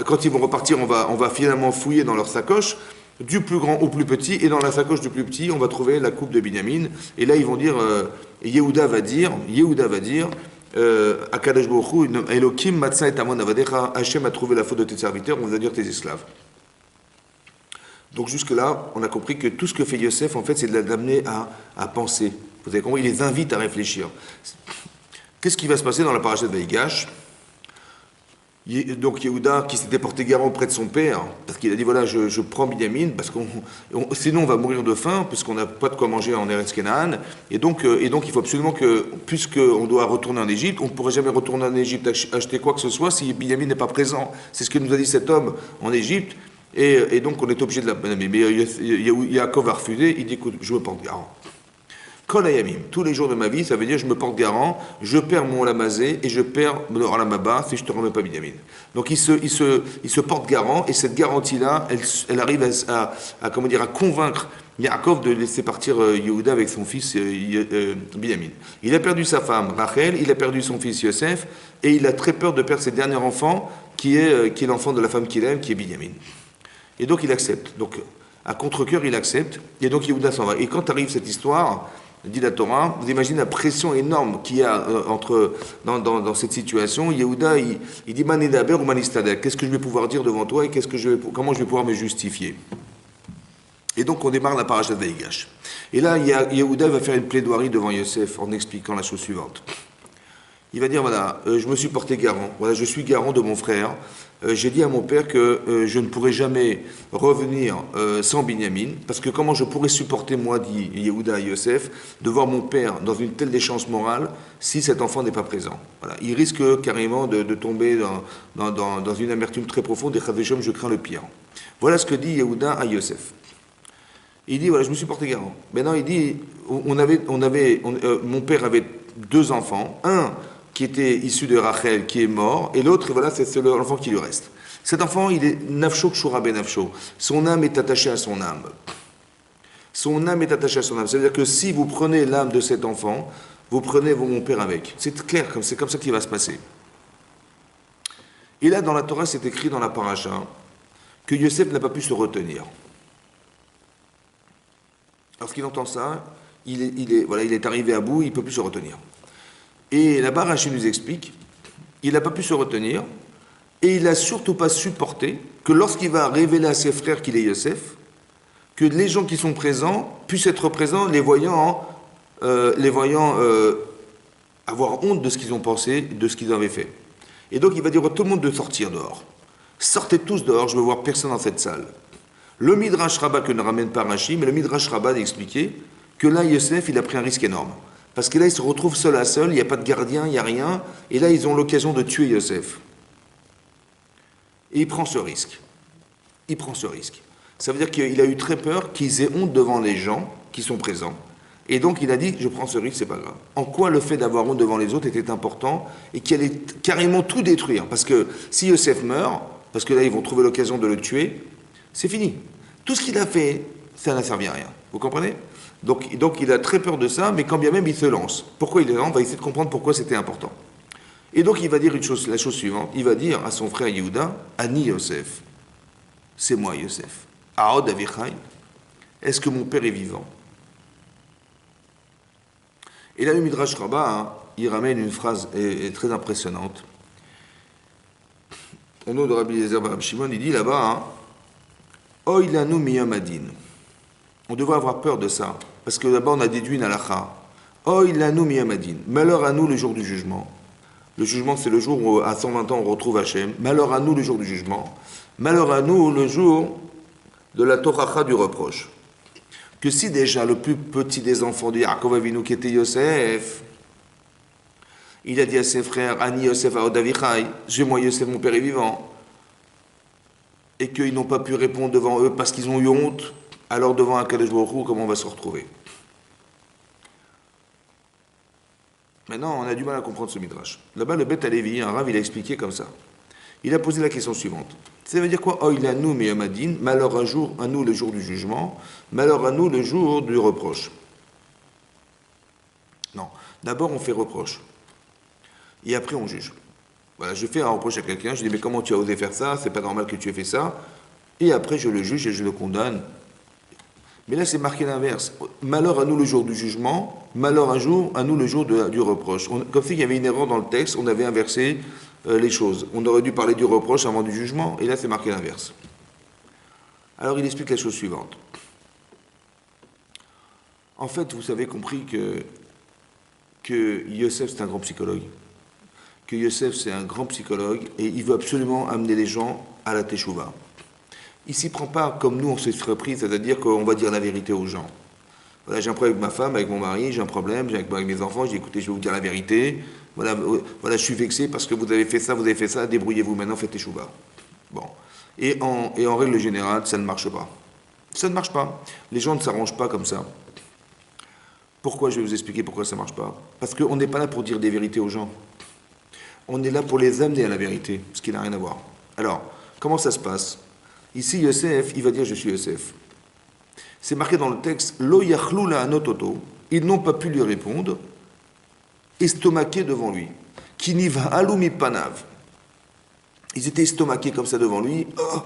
quand ils vont repartir, on va finalement fouiller dans leur sacoche, du plus grand au plus petit, et dans la sacoche du plus petit, on va trouver la coupe de Binyamin. Et là, ils vont dire, Yehuda va dire, Akadosh Baruch Hu, Elokim matza et amon avadecha, Hachem a trouvé la faute de tes serviteurs, on va dire tes esclaves. Donc jusque-là, on a compris que tout ce que fait Yosef, en fait, c'est de l'amener à penser. Vous avez compris, il les invite à réfléchir. Qu'est-ce qui va se passer dans la paracha de Vaïgash? Donc Yehuda, qui s'était porté garant auprès de son père, parce qu'il a dit, voilà, je prends Binyamin, parce sinon on va mourir de faim, puisqu'on n'a pas de quoi manger en Eretz Canaan, et donc il faut absolument que, puisqu'on doit retourner en Égypte, on ne pourrait jamais retourner en Égypte acheter quoi que ce soit si Binyamin n'est pas présent. C'est ce que nous a dit cet homme en Égypte, et donc on est obligé de la... Mais Yaakov a refusé, il dit, écoute, je me porte garant. Kol hayamim, tous les jours de ma vie, ça veut dire je me porte garant, je perds mon olamazé et je perds mon olamaba si je ne te remets pas Binyamin. Donc il se porte garant, et cette garantie-là, elle arrive à convaincre Yaakov de laisser partir Yehuda avec son fils Binyamin. Il a perdu sa femme Rachel, il a perdu son fils Yosef, et il a très peur de perdre ses derniers enfants, qui est l'enfant de la femme qu'il aime, qui est Binyamin. Et donc il accepte. Donc à contre-cœur, il accepte, et donc Yehuda s'en va. Et quand arrive cette histoire, dit la Torah, vous imaginez la pression énorme qu'il y a dans cette situation. Yehuda, il dit Manedaber ou Manistader, qu'est-ce que je vais pouvoir dire devant toi et comment je vais pouvoir me justifier? Et donc on démarre la paracha de Vaïgash. Et là, Yehuda va faire une plaidoirie devant Yosef en expliquant la chose suivante. Il va dire, voilà, je me suis porté garant, voilà, je suis garant de mon frère. J'ai dit à mon père que je ne pourrais jamais revenir sans Binyamin, parce que comment je pourrais supporter, moi, dit Yehuda à Yosef, de voir mon père dans une telle déchéance morale si cet enfant n'est pas présent. Voilà. Il risque carrément de tomber dans une amertume très profonde, et Chaveshom, je crains le pire. Voilà ce que dit Yehuda à Yosef. Il dit, voilà, je me suis porté garant. Maintenant, il dit, mon père avait deux enfants, un qui était issu de Rachel, qui est mort, et l'autre, voilà, c'est l'enfant qui lui reste. Cet enfant, il est nafsho kshura ben nafsho. Son âme est attachée à son âme. Son âme est attachée à son âme. Ça veut dire que si vous prenez l'âme de cet enfant, vous prenez mon père avec. C'est clair, c'est comme ça qu'il va se passer. Et là, dans la Torah, c'est écrit dans la paracha que Yosef n'a pas pu se retenir. Lorsqu'il entend ça, il est arrivé à bout, il ne peut plus se retenir. Et là-bas, Rachid nous explique, il n'a pas pu se retenir, et il n'a surtout pas supporté que lorsqu'il va révéler à ses frères qu'il est Yosef, que les gens qui sont présents puissent être présents, les voyant avoir honte de ce qu'ils ont pensé, de ce qu'ils avaient fait. Et donc il va dire à tout le monde de sortir dehors. Sortez tous dehors, je veux voir personne dans cette salle. Le Midrash Rabbah que ne ramène pas Rashi, mais le Midrash Rabbah d'expliquer que là, Yosef, il a pris un risque énorme. Parce que là, il se retrouve seul à seul, il n'y a pas de gardien, il n'y a rien, et là, ils ont l'occasion de tuer Yosef. Et il prend ce risque. Il prend ce risque. Ça veut dire qu'il a eu très peur qu'ils aient honte devant les gens qui sont présents. Et donc, il a dit, je prends ce risque, c'est pas grave. En quoi le fait d'avoir honte devant les autres était important et qu'il allait carrément tout détruire. Parce que si Yosef meurt, parce que là, ils vont trouver l'occasion de le tuer, c'est fini. Tout ce qu'il a fait, ça n'a servi à rien. Vous comprenez ? Donc, il a très peur de ça, mais quand bien même il se lance. Pourquoi il est là ? On va essayer de comprendre pourquoi c'était important. Et donc il va dire la chose suivante. Il va dire à son frère Yehuda, Ani Yosef, c'est moi Yosef. Aod Avichai, est-ce que mon père est vivant ? Et là le Midrash Rabbah, il ramène une phrase très impressionnante. Au nom de Rabbi Eliezer Bar Shimon, il dit là-bas, Oy lanu miyam adin. On devrait avoir peur de ça, parce que là-bas on a déduit une halakha. Oy lanu miyam adin. Malheur à nous le jour du jugement. Le jugement, c'est le jour où à 120 ans on retrouve Hachem. Malheur à nous le jour du jugement. Malheur à nous le jour de la toracha du reproche. Que si déjà le plus petit des enfants de Yaakov Avinu qui était Yosef, il a dit à ses frères, Ani Yosef Aod Avichai, j'ai moi Yosef, mon père est vivant, et qu'ils n'ont pas pu répondre devant eux parce qu'ils ont eu honte, alors devant Akadosh Baruch Hu, comment on va se retrouver ? Maintenant, on a du mal à comprendre ce midrash. Là-bas, le Beth Alevi, un rave, il a expliqué comme ça. Il a posé la question suivante. Ça veut dire quoi ? Oh, il a nous, Meyamadin, malheur un jour, à nous le jour du jugement, malheur à nous le jour du reproche. Non. D'abord, on fait reproche. Et après, on juge. Voilà, je fais un reproche à quelqu'un, je dis, mais comment tu as osé faire ça ? C'est pas normal que tu aies fait ça. Et après, je le juge et je le condamne. Mais là, c'est marqué l'inverse. Malheur à nous le jour du jugement, malheur un jour à nous le jour du reproche. Comme s'il y avait une erreur dans le texte, on avait inversé les choses. On aurait dû parler du reproche avant du jugement, et là, c'est marqué l'inverse. Alors, il explique la chose suivante. En fait, vous avez compris que Yosef, c'est un grand psychologue. Que Yosef, c'est un grand psychologue, et il veut absolument amener les gens à la teshuva. Il ne s'y prend pas comme nous, on s'est repris, c'est-à-dire qu'on va dire la vérité aux gens. Voilà, j'ai un problème avec ma femme, avec mon mari, j'ai un problème, avec mes enfants, j'ai dit, écoutez, je vais vous dire la vérité. Voilà, je suis vexé parce que vous avez fait ça, débrouillez-vous maintenant, faites teshuva. Bon. Et en règle générale, ça ne marche pas. Ça ne marche pas. Les gens ne s'arrangent pas comme ça. Pourquoi ? Je vais vous expliquer pourquoi ça ne marche pas. Parce qu'on n'est pas là pour dire des vérités aux gens. On est là pour les amener à la vérité, ce qui n'a rien à voir. Alors, comment ça se passe ? Ici, Yosef, il va dire « je suis Yosef ». C'est marqué dans le texte « Lo yachlou la anototo ». Ils n'ont pas pu lui répondre, estomaqués devant lui. « Kiniva alumi panav ». Ils étaient estomaqués comme ça devant lui. Oh.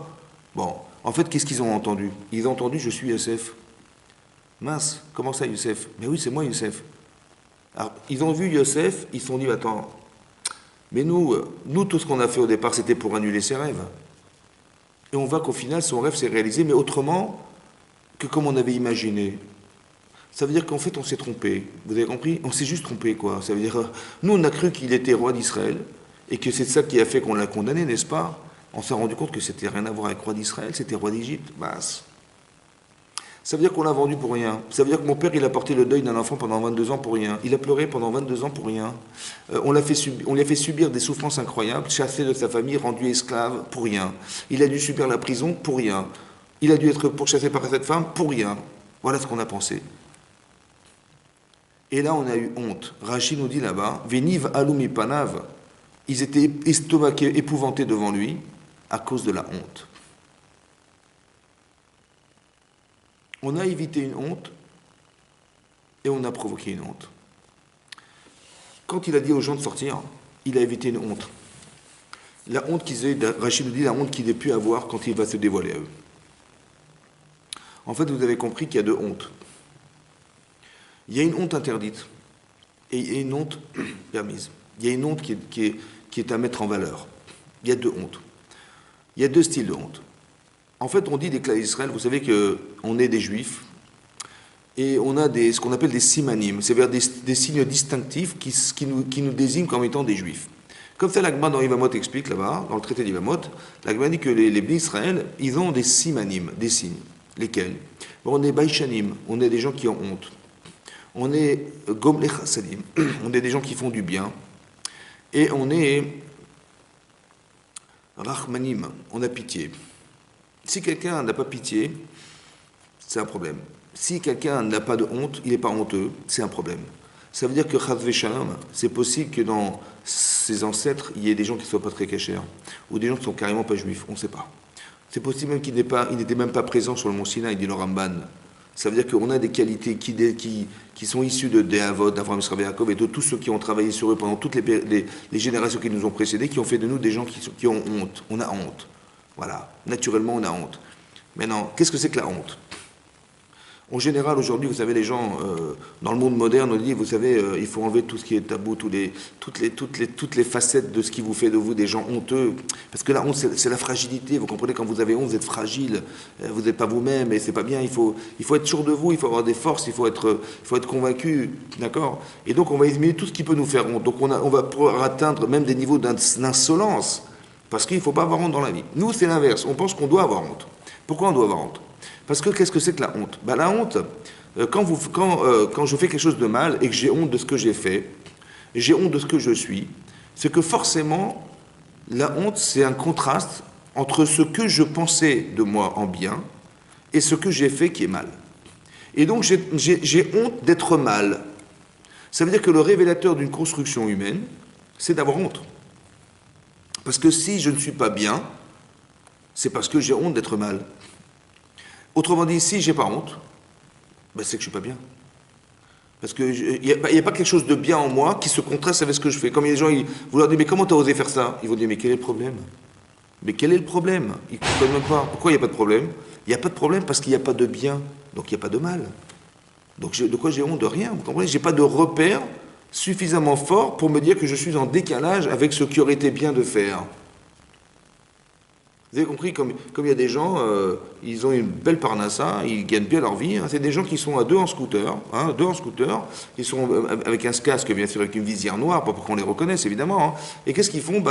Bon, en fait, qu'est-ce qu'ils ont entendu ? Ils ont entendu « je suis Yosef ». Mince, comment ça Yosef ? Mais oui, c'est moi Yosef. Alors, ils ont vu Yosef, ils se sont dit « attends, mais nous, tout ce qu'on a fait au départ, c'était pour annuler ses rêves. » Et on voit qu'au final, son rêve s'est réalisé, mais autrement que comme on avait imaginé. Ça veut dire qu'en fait, on s'est trompé. Vous avez compris? On s'est juste trompé, quoi. Ça veut dire, nous, on a cru qu'il était roi d'Israël, et que c'est ça qui a fait qu'on l'a condamné, n'est-ce pas? On s'est rendu compte que c'était rien à voir avec roi d'Israël, c'était roi d'Égypte. Basse. Ça veut dire qu'on l'a vendu pour rien. Ça veut dire que mon père, il a porté le deuil d'un enfant pendant 22 ans pour rien. Il a pleuré pendant 22 ans pour rien. On lui a fait subir des souffrances incroyables, chassé de sa famille, rendu esclave pour rien. Il a dû subir la prison pour rien. Il a dû être pourchassé par cette femme pour rien. Voilà ce qu'on a pensé. Et là, on a eu honte. Rachid nous dit là-bas, Veniv alumi panav, ils étaient estomaqués, épouvantés devant lui à cause de la honte. On a évité une honte et on a provoqué une honte. Quand il a dit aux gens de sortir, il a évité une honte. La honte Rachid nous dit la honte qu'il ait pu avoir quand il va se dévoiler à eux. En fait, vous avez compris qu'il y a deux hontes. Il y a une honte interdite et il y a une honte permise. Il y a une honte qui est à mettre en valeur. Il y a deux hontes. Il y a deux styles de honte. En fait, on dit des clan d'Israël, vous savez qu'on est des juifs, et on a ce qu'on appelle des simanim, c'est-à-dire des signes distinctifs qui nous désignent comme étant des juifs. Comme ça, l'Agma dans Yevamot explique là-bas, dans le traité d'Yevamot, l'Agma dit que les Bnei Israël, ils ont des simanim, des signes. Lesquels? Bon, on est baïchanim, on est des gens qui ont honte. On est gomlech hasadim, on est des gens qui font du bien. Et on est rachmanim, on a pitié. Si quelqu'un n'a pas pitié, c'est un problème. Si quelqu'un n'a pas de honte, il n'est pas honteux, c'est un problème. Ça veut dire que chas v'shalom, c'est possible que dans ses ancêtres, il y ait des gens qui ne soient pas très cachers, ou des gens qui ne sont carrément pas juifs, on ne sait pas. C'est possible même qu'il n'était même pas présent sur le mont Sinaï, dit le Ramban. Ça veut dire qu'on a des qualités qui sont issues de Avot, d'Avraham, Yitzhak, Yaakov, et de tous ceux qui ont travaillé sur eux pendant toutes les générations qui nous ont précédés, qui ont fait de nous des gens qui ont honte. On a honte. Voilà, naturellement on a honte. Maintenant, qu'est-ce que c'est que la honte? En général, aujourd'hui, vous savez, les gens, dans le monde moderne, on dit, vous savez, il faut enlever tout ce qui est tabou, toutes les facettes de ce qui vous fait de vous des gens honteux. Parce que la honte, c'est la fragilité. Vous comprenez, quand vous avez honte, vous êtes fragile, vous n'êtes pas vous-même, et c'est pas bien. Il faut être sûr de vous, il faut avoir des forces, il faut être convaincu, d'accord? Et donc, on va éliminer tout ce qui peut nous faire honte. Donc, on va pouvoir atteindre même des niveaux d'insolence. Parce qu'il ne faut pas avoir honte dans la vie. Nous, c'est l'inverse. On pense qu'on doit avoir honte. Pourquoi on doit avoir honte? Parce que qu'est-ce que c'est que la honte? La honte, quand je fais quelque chose de mal et que j'ai honte de ce que j'ai fait, j'ai honte de ce que je suis, c'est que forcément, la honte, c'est un contraste entre ce que je pensais de moi en bien et ce que j'ai fait qui est mal. Et donc, j'ai honte d'être mal. Ça veut dire que le révélateur d'une construction humaine, c'est d'avoir honte. Parce que si je ne suis pas bien, c'est parce que j'ai honte d'être mal. Autrement dit, si j'ai pas honte, c'est que je suis pas bien. Parce qu'il n'y a pas quelque chose de bien en moi qui se contraste avec ce que je fais. Comme il y a des gens, vous leur dites, mais comment tu as osé faire ça? Ils vont dire, mais quel est le problème? Mais quel est le problème? Ils ne comprennent même pas. Pourquoi il n'y a pas de problème? Il n'y a pas de problème parce qu'il n'y a pas de bien. Donc il n'y a pas de mal. Donc de quoi j'ai honte? De rien. Vous comprenez? Je n'ai pas de repère suffisamment fort pour me dire que je suis en décalage avec ce qui aurait été bien de faire. Vous avez compris, comme il y a des gens, ils ont une belle parnassa, ils gagnent bien leur vie. C'est des gens qui sont à deux en scooter, ils sont avec un casque, bien sûr, avec une visière noire, pas pour qu'on les reconnaisse, évidemment. Et qu'est-ce qu'ils font?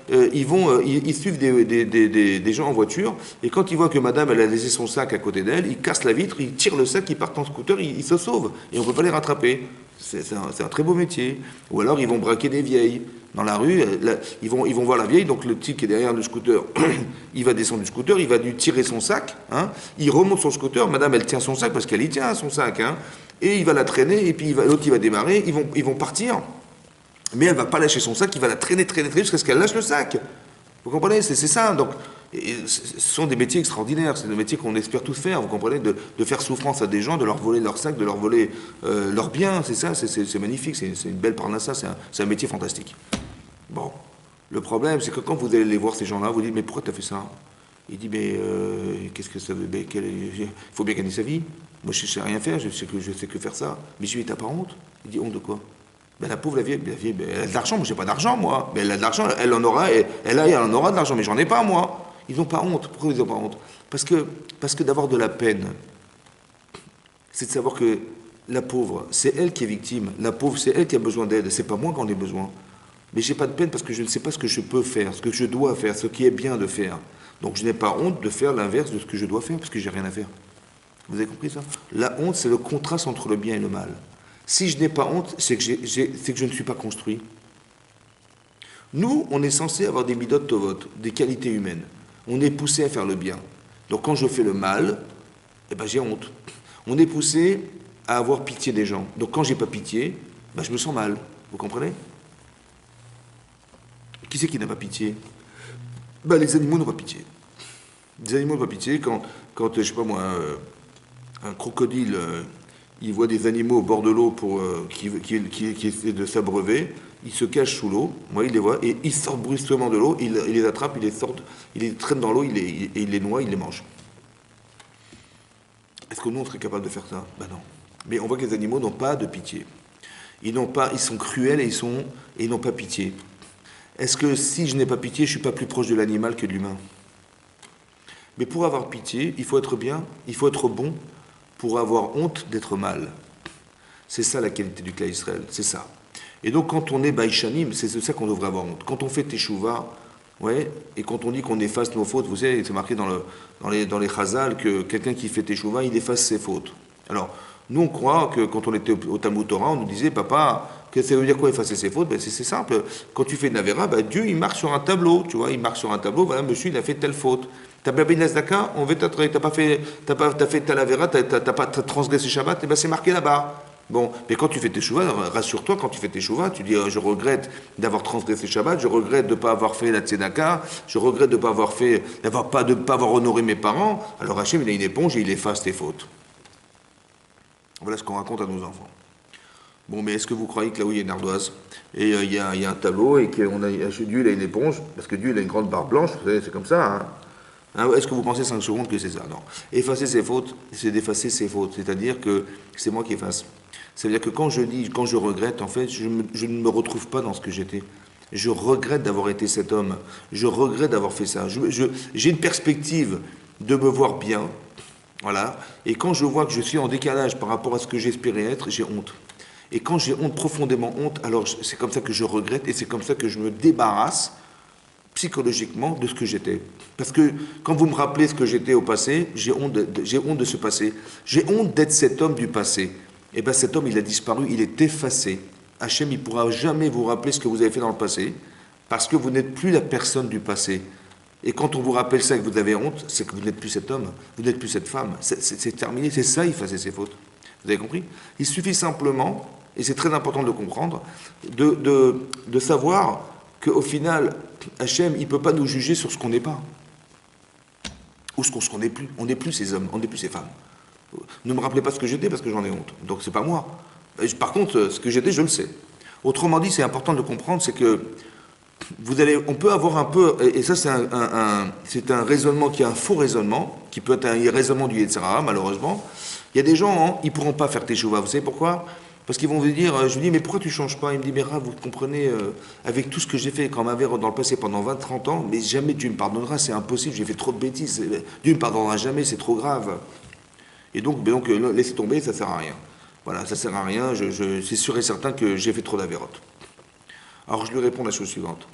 Ils suivent des gens en voiture, et quand ils voient que madame, elle a laissé son sac à côté d'elle, ils cassent la vitre, ils tirent le sac, ils partent en scooter, ils se sauvent, et on ne peut pas les rattraper. C'est un très beau métier. Ou alors, ils vont braquer des vieilles. Dans la rue, ils vont voir la vieille, donc le type qui est derrière le scooter, il va descendre du scooter, il va lui tirer son sac, il remonte son scooter, madame elle tient son sac parce qu'elle y tient son sac, et il va la traîner, et puis l'autre il va démarrer, ils vont partir, mais elle va pas lâcher son sac, il va la traîner jusqu'à ce qu'elle lâche le sac. Vous comprenez? C'est ça. Donc, ce sont des métiers extraordinaires, c'est des métiers qu'on espère tous faire, vous comprenez, de faire souffrance à des gens, de leur voler leur sac, de leur voler leurs biens, c'est ça, c'est magnifique, c'est une belle parnassa, c'est un métier fantastique. Bon, le problème, c'est que quand vous allez les voir, ces gens-là, vous dites, mais pourquoi tu as fait ça? Il dit, mais qu'est-ce que ça veut dire? Il faut bien gagner sa vie. Moi, je ne sais rien faire, je sais que faire ça. Mais je lui dis, t'as pas honte? Il dit, honte de quoi? La pauvre, la vieille, elle a de l'argent, moi, j'ai pas d'argent, moi. Mais elle a de l'argent, elle en aura de l'argent, mais j'en ai pas, moi. Ils n'ont pas honte. Pourquoi ils n'ont pas honte? Parce que d'avoir de la peine, c'est de savoir que la pauvre, c'est elle qui est victime. La pauvre, c'est elle qui a besoin d'aide. C'est pas moi qui en ai besoin. Mais j'ai pas de peine parce que je ne sais pas ce que je peux faire, ce que je dois faire, ce qui est bien de faire. Donc je n'ai pas honte de faire l'inverse de ce que je dois faire parce que j'ai rien à faire. Vous avez compris ça? La honte, c'est le contraste entre le bien et le mal. Si je n'ai pas honte, c'est que, c'est que je ne suis pas construit. Nous, on est censé avoir des midot tovot, des qualités humaines. On est poussé à faire le bien. Donc quand je fais le mal, eh ben, j'ai honte. On est poussé à avoir pitié des gens. Donc quand j'ai pas pitié, ben, je me sens mal. Vous comprenez? Qui c'est qui n'a pas pitié? Ben, les animaux n'ont pas pitié. Les animaux n'ont pas pitié quand je sais pas moi, un crocodile, il voit des animaux au bord de l'eau qui essaient de s'abreuver, il se cache sous l'eau, moi il les voit, et il sort brusquement de l'eau, il les attrape, il les traîne dans l'eau, il les noie, il les mange. Est-ce que nous on serait capable de faire ça? Ben non. Mais on voit que les animaux n'ont pas de pitié. Ils sont cruels et ils n'ont pas pitié. Est-ce que si je n'ai pas pitié, je ne suis pas plus proche de l'animal que de l'humain? Mais pour avoir pitié, il faut être bien, il faut être bon, pour avoir honte d'être mal. C'est ça la qualité du Klal Israël, c'est ça. Et donc quand on est Baïchanim, c'est de ça qu'on devrait avoir honte. Quand on fait Teshuvah, ouais, et quand on dit qu'on efface nos fautes, vous savez, c'est marqué dans les Chazal que quelqu'un qui fait Teshuvah, il efface ses fautes. Alors, nous on croit que quand on était au Talmud Torah, on nous disait, papa, que ça veut dire quoi effacer ses fautes? Ben, c'est simple. Quand tu fais une Avera, ben, Dieu il marque sur un tableau, tu vois, il marque sur un tableau, voilà, monsieur il a fait telle faute. T'as pas bien Nasdaka, t'as fait telle Avera, t'as transgressé Shabbat, et ben c'est marqué là-bas. Bon, mais quand tu fais tes chouvas, rassure-toi, quand tu fais tes chouvas, tu dis je regrette d'avoir transgressé Shabbat, je regrette de ne pas avoir fait la Tzedaka, je regrette de ne pas avoir fait, de pas avoir honoré mes parents. Alors Hachem, il a une éponge et il efface tes fautes. Voilà ce qu'on raconte à nos enfants. Bon, mais est-ce que vous croyez que là où il y a une ardoise, et il y a un tableau, et que Dieu il a une éponge, parce que Dieu il a une grande barre blanche, vous savez, c'est comme ça, hein. Est-ce que vous pensez 5 secondes que c'est ça? Non. Effacer ses fautes, c'est d'effacer ses fautes. C'est-à-dire que c'est moi qui efface. C'est-à-dire que quand je regrette, en fait, je ne me retrouve pas dans ce que j'étais. Je regrette d'avoir été cet homme. Je regrette d'avoir fait ça. J'ai une perspective de me voir bien. Voilà. Et quand je vois que je suis en décalage par rapport à ce que j'espérais être, j'ai honte. Et quand j'ai honte, profondément honte, alors c'est comme ça que je regrette et c'est comme ça que je me débarrasse psychologiquement de ce que j'étais. Parce que quand vous me rappelez ce que j'étais au passé, j'ai honte de ce passé. J'ai honte d'être cet homme du passé. Et bien cet homme, il a disparu, il est effacé. Hachem, il ne pourra jamais vous rappeler ce que vous avez fait dans le passé, parce que vous n'êtes plus la personne du passé. Et quand on vous rappelle ça et que vous avez honte, c'est que vous n'êtes plus cet homme, vous n'êtes plus cette femme. C'est terminé, c'est ça, effacer ses fautes. Vous avez compris? Il suffit simplement, et c'est très important de le comprendre, de savoir qu'au final, Hachem, il ne peut pas nous juger sur ce qu'on n'est pas. Ou ce qu'on n'est plus. On n'est plus ces hommes, on n'est plus ces femmes. Ne me rappelez pas ce que j'étais parce que j'en ai honte. Donc c'est pas moi. Par contre, ce que j'étais, je le sais. Autrement dit, c'est important de comprendre, c'est que on peut avoir un peu, et ça c'est un raisonnement qui est un faux raisonnement, qui peut être un raisonnement du Yetzer Hara, malheureusement. Il y a des gens, ils ne pourront pas faire Teshuvah. Vous savez pourquoi? Parce qu'ils vont vous dire, je lui dis, mais pourquoi tu ne changes pas? Il me dit, mais Rav, vous comprenez, avec tout ce que j'ai fait quand ma mère dans le passé pendant 20-30 ans, mais jamais Dieu me pardonnera, c'est impossible, j'ai fait trop de bêtises. Dieu ne me pardonnera jamais, c'est trop grave. Et donc laissez tomber, ça ne sert à rien. Voilà, ça ne sert à rien, c'est sûr et certain que j'ai fait trop d'avérotes. Alors je lui réponds la chose suivante.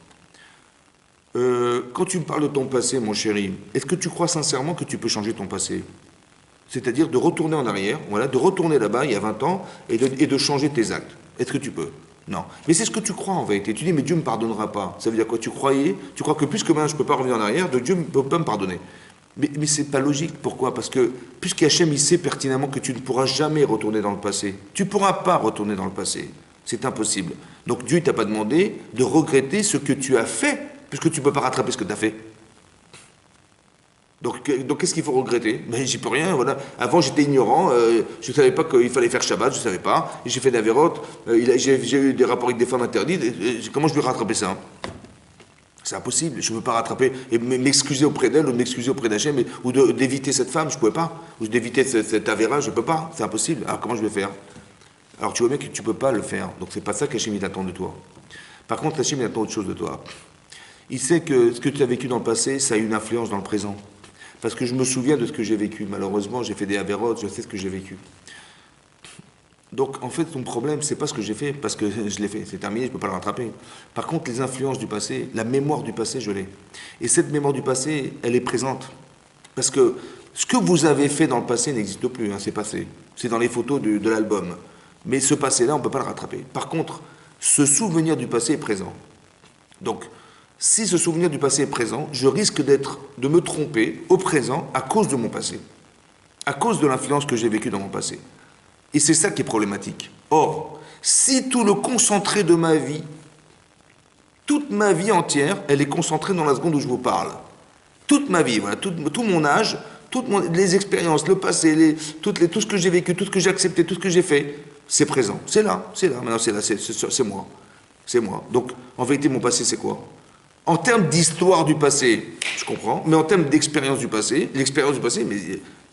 Quand tu me parles de ton passé, mon chéri, est-ce que tu crois sincèrement que tu peux changer ton passé? C'est-à-dire de retourner en arrière, voilà, de retourner là-bas, il y a 20 ans, et de changer tes actes. Est-ce que tu peux? Non. Mais c'est ce que tu crois en vérité. Tu dis, mais Dieu ne me pardonnera pas. Ça veut dire quoi? Tu crois que puisque maintenant je ne peux pas revenir en arrière, Dieu ne peut pas me pardonner. Mais ce n'est pas logique. Pourquoi? Parce que puisqu'Hachem, il sait pertinemment que tu ne pourras jamais retourner dans le passé. Tu ne pourras pas retourner dans le passé. C'est impossible. Donc Dieu ne t'a pas demandé de regretter ce que tu as fait, puisque tu ne peux pas rattraper ce que tu as fait. Donc qu'est-ce qu'il faut regretter? Ben, j'y peux rien, voilà. Avant, j'étais ignorant, je ne savais pas qu'il fallait faire Shabbat, je ne savais pas. J'ai fait d'avérotes, j'ai eu des rapports avec des femmes interdites. Comment je vais rattraper ça? C'est impossible, je ne peux pas rattraper et m'excuser auprès d'elle ou m'excuser auprès d'Hachem ou d'éviter cette femme, je ne pouvais pas. Ou d'éviter cet avéra, je ne peux pas, c'est impossible. Alors comment je vais faire? Alors tu vois bien que tu ne peux pas le faire. Donc c'est pas ça qu'Hachem il attend de toi. Par contre, Hachem il attend autre chose de toi. Il sait que ce que tu as vécu dans le passé, ça a une influence dans le présent. Parce que je me souviens de ce que j'ai vécu. Malheureusement, j'ai fait des avérotes, je sais ce que j'ai vécu. Donc, en fait, ton problème, c'est pas ce que j'ai fait, parce que je l'ai fait, c'est terminé, je ne peux pas le rattraper. Par contre, les influences du passé, la mémoire du passé, je l'ai. Et cette mémoire du passé, elle est présente. Parce que ce que vous avez fait dans le passé n'existe plus, hein, c'est passé. C'est dans les photos de l'album. Mais ce passé-là, on ne peut pas le rattraper. Par contre, ce souvenir du passé est présent. Donc, si ce souvenir du passé est présent, je risque de me tromper au présent à cause de mon passé. À cause de l'influence que j'ai vécue dans mon passé. Et c'est ça qui est problématique. Or, si tout le concentré de ma vie, toute ma vie entière, elle est concentrée dans la seconde où je vous parle. Toute ma vie, voilà, tout mon âge, les expériences, le passé, tout ce que j'ai vécu, tout ce que j'ai accepté, tout ce que j'ai fait, c'est présent. C'est là, maintenant c'est là, c'est moi. C'est moi. Donc, en vérité, mon passé, c'est quoi? En termes d'histoire du passé, je comprends, mais en termes d'expérience du passé, l'expérience du passé, mais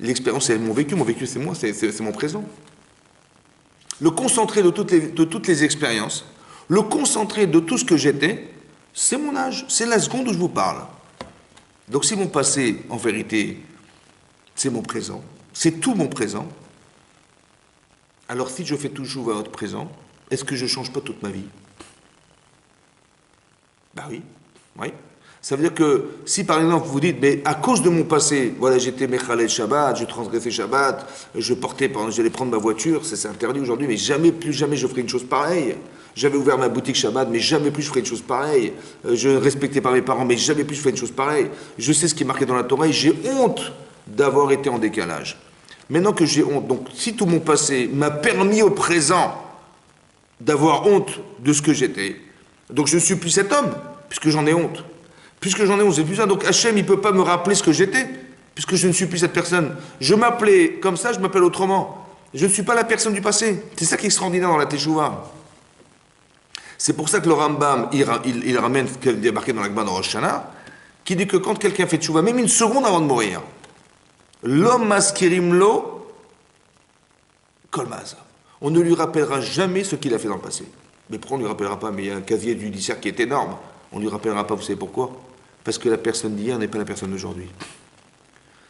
l'expérience, c'est mon vécu, c'est moi, c'est mon présent. Le concentré de toutes les expériences, le concentré de tout ce que j'étais, c'est mon âge, c'est la seconde où je vous parle. Donc si mon passé, en vérité, c'est mon présent, c'est tout mon présent, alors si je fais toujours à votre présent, est-ce que je ne change pas toute ma vie? Ben oui, oui. Ça veut dire que si par exemple vous dites, mais à cause de mon passé, voilà, j'étais Mechalel Shabbat, je transgressais Shabbat, j'allais prendre ma voiture, ça c'est interdit aujourd'hui, mais jamais, plus jamais je ferai une chose pareille. J'avais ouvert ma boutique Shabbat, mais jamais plus je ferai une chose pareille. Je respectais pas mes parents, mais jamais plus je ferai une chose pareille. Je sais ce qui est marqué dans la Torah et j'ai honte d'avoir été en décalage. Maintenant que j'ai honte, donc si tout mon passé m'a permis au présent d'avoir honte de ce que j'étais, donc je ne suis plus cet homme, puisque j'en ai honte. Puisque j'en ai honte, c'est plus ça. Donc Hachem, il ne peut pas me rappeler ce que j'étais, puisque je ne suis plus cette personne. Je m'appelais comme ça, je m'appelle autrement. Je ne suis pas la personne du passé. C'est ça qui est extraordinaire dans la Teshuvah. C'est pour ça que le Rambam, il ramène ce qui est marqué dans la Gemara de Rosh Hashanah, qui dit que quand quelqu'un fait Teshuvah, même une seconde avant de mourir, l'homme maskirim lo kolmaz. On ne lui rappellera jamais ce qu'il a fait dans le passé. Mais pourquoi on ne lui rappellera pas? Mais il y a un casier judiciaire qui est énorme. On ne lui rappellera pas, vous savez pourquoi? Parce que la personne d'hier n'est pas la personne d'aujourd'hui.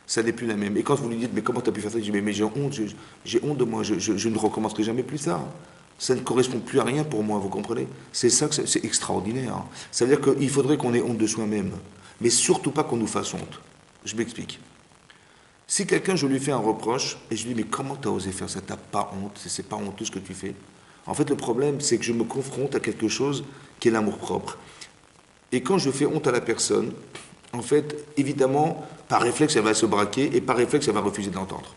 Ça n'est plus la même. Et quand vous lui dites, mais comment tu as pu faire ça? Je dis, mais j'ai honte, j'ai honte de moi, je ne recommencerai jamais plus ça. Ça ne correspond plus à rien pour moi, vous comprenez? C'est ça que c'est extraordinaire. Ça veut dire qu'il faudrait qu'on ait honte de soi-même. Mais surtout pas qu'on nous fasse honte. Je m'explique. Si quelqu'un, je lui fais un reproche, et je lui dis, mais comment tu as osé faire ça? Tu n'as pas honte, c'est pas honteux ce que tu fais. En fait, le problème, c'est que je me confronte à quelque chose qui est l'amour-propre. Et quand je fais honte à la personne, en fait, évidemment, par réflexe, elle va se braquer, et par réflexe, elle va refuser de l'entendre.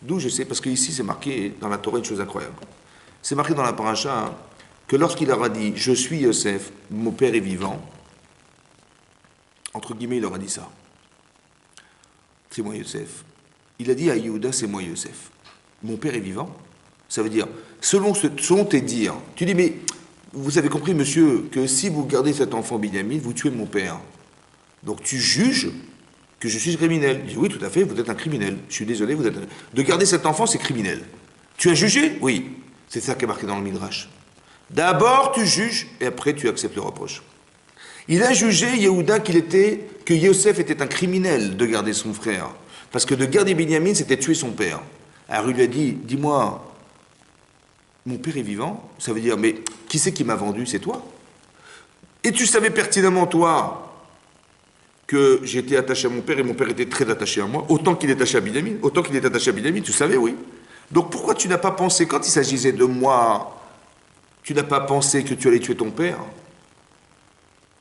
D'où je sais, parce qu'ici, c'est marqué dans la Torah une chose incroyable. C'est marqué dans la paracha hein, que lorsqu'il aura dit « Je suis Yosef, mon père est vivant », entre guillemets, il aura dit ça. C'est moi Yosef. Il a dit à Yehuda, c'est moi Yosef. Mon père est vivant. Ça veut dire, selon tes dires, tu dis, mais vous avez compris, monsieur, que si vous gardez cet enfant Binyamin, vous tuez mon père. Donc tu juges que je suis criminel. Il dit, oui, tout à fait, vous êtes un criminel. Je suis désolé, de garder cet enfant, c'est criminel. Tu as jugé? Oui. C'est ça qui est marqué dans le Midrash. D'abord, tu juges, et après, tu acceptes le reproche. Il a jugé, Yehuda, que Yosef était un criminel de garder son frère. Parce que de garder Binyamin, c'était tuer son père. Alors il lui a dit, dis-moi, mon père est vivant? Ça veut dire, mais qui c'est qui m'a vendu? C'est toi. Et tu savais pertinemment, toi, que j'étais attaché à mon père et mon père était très attaché à moi, autant qu'il est attaché à Binyamin, tu savais, oui. Donc pourquoi tu n'as pas pensé, quand il s'agissait de moi, tu n'as pas pensé que tu allais tuer ton père?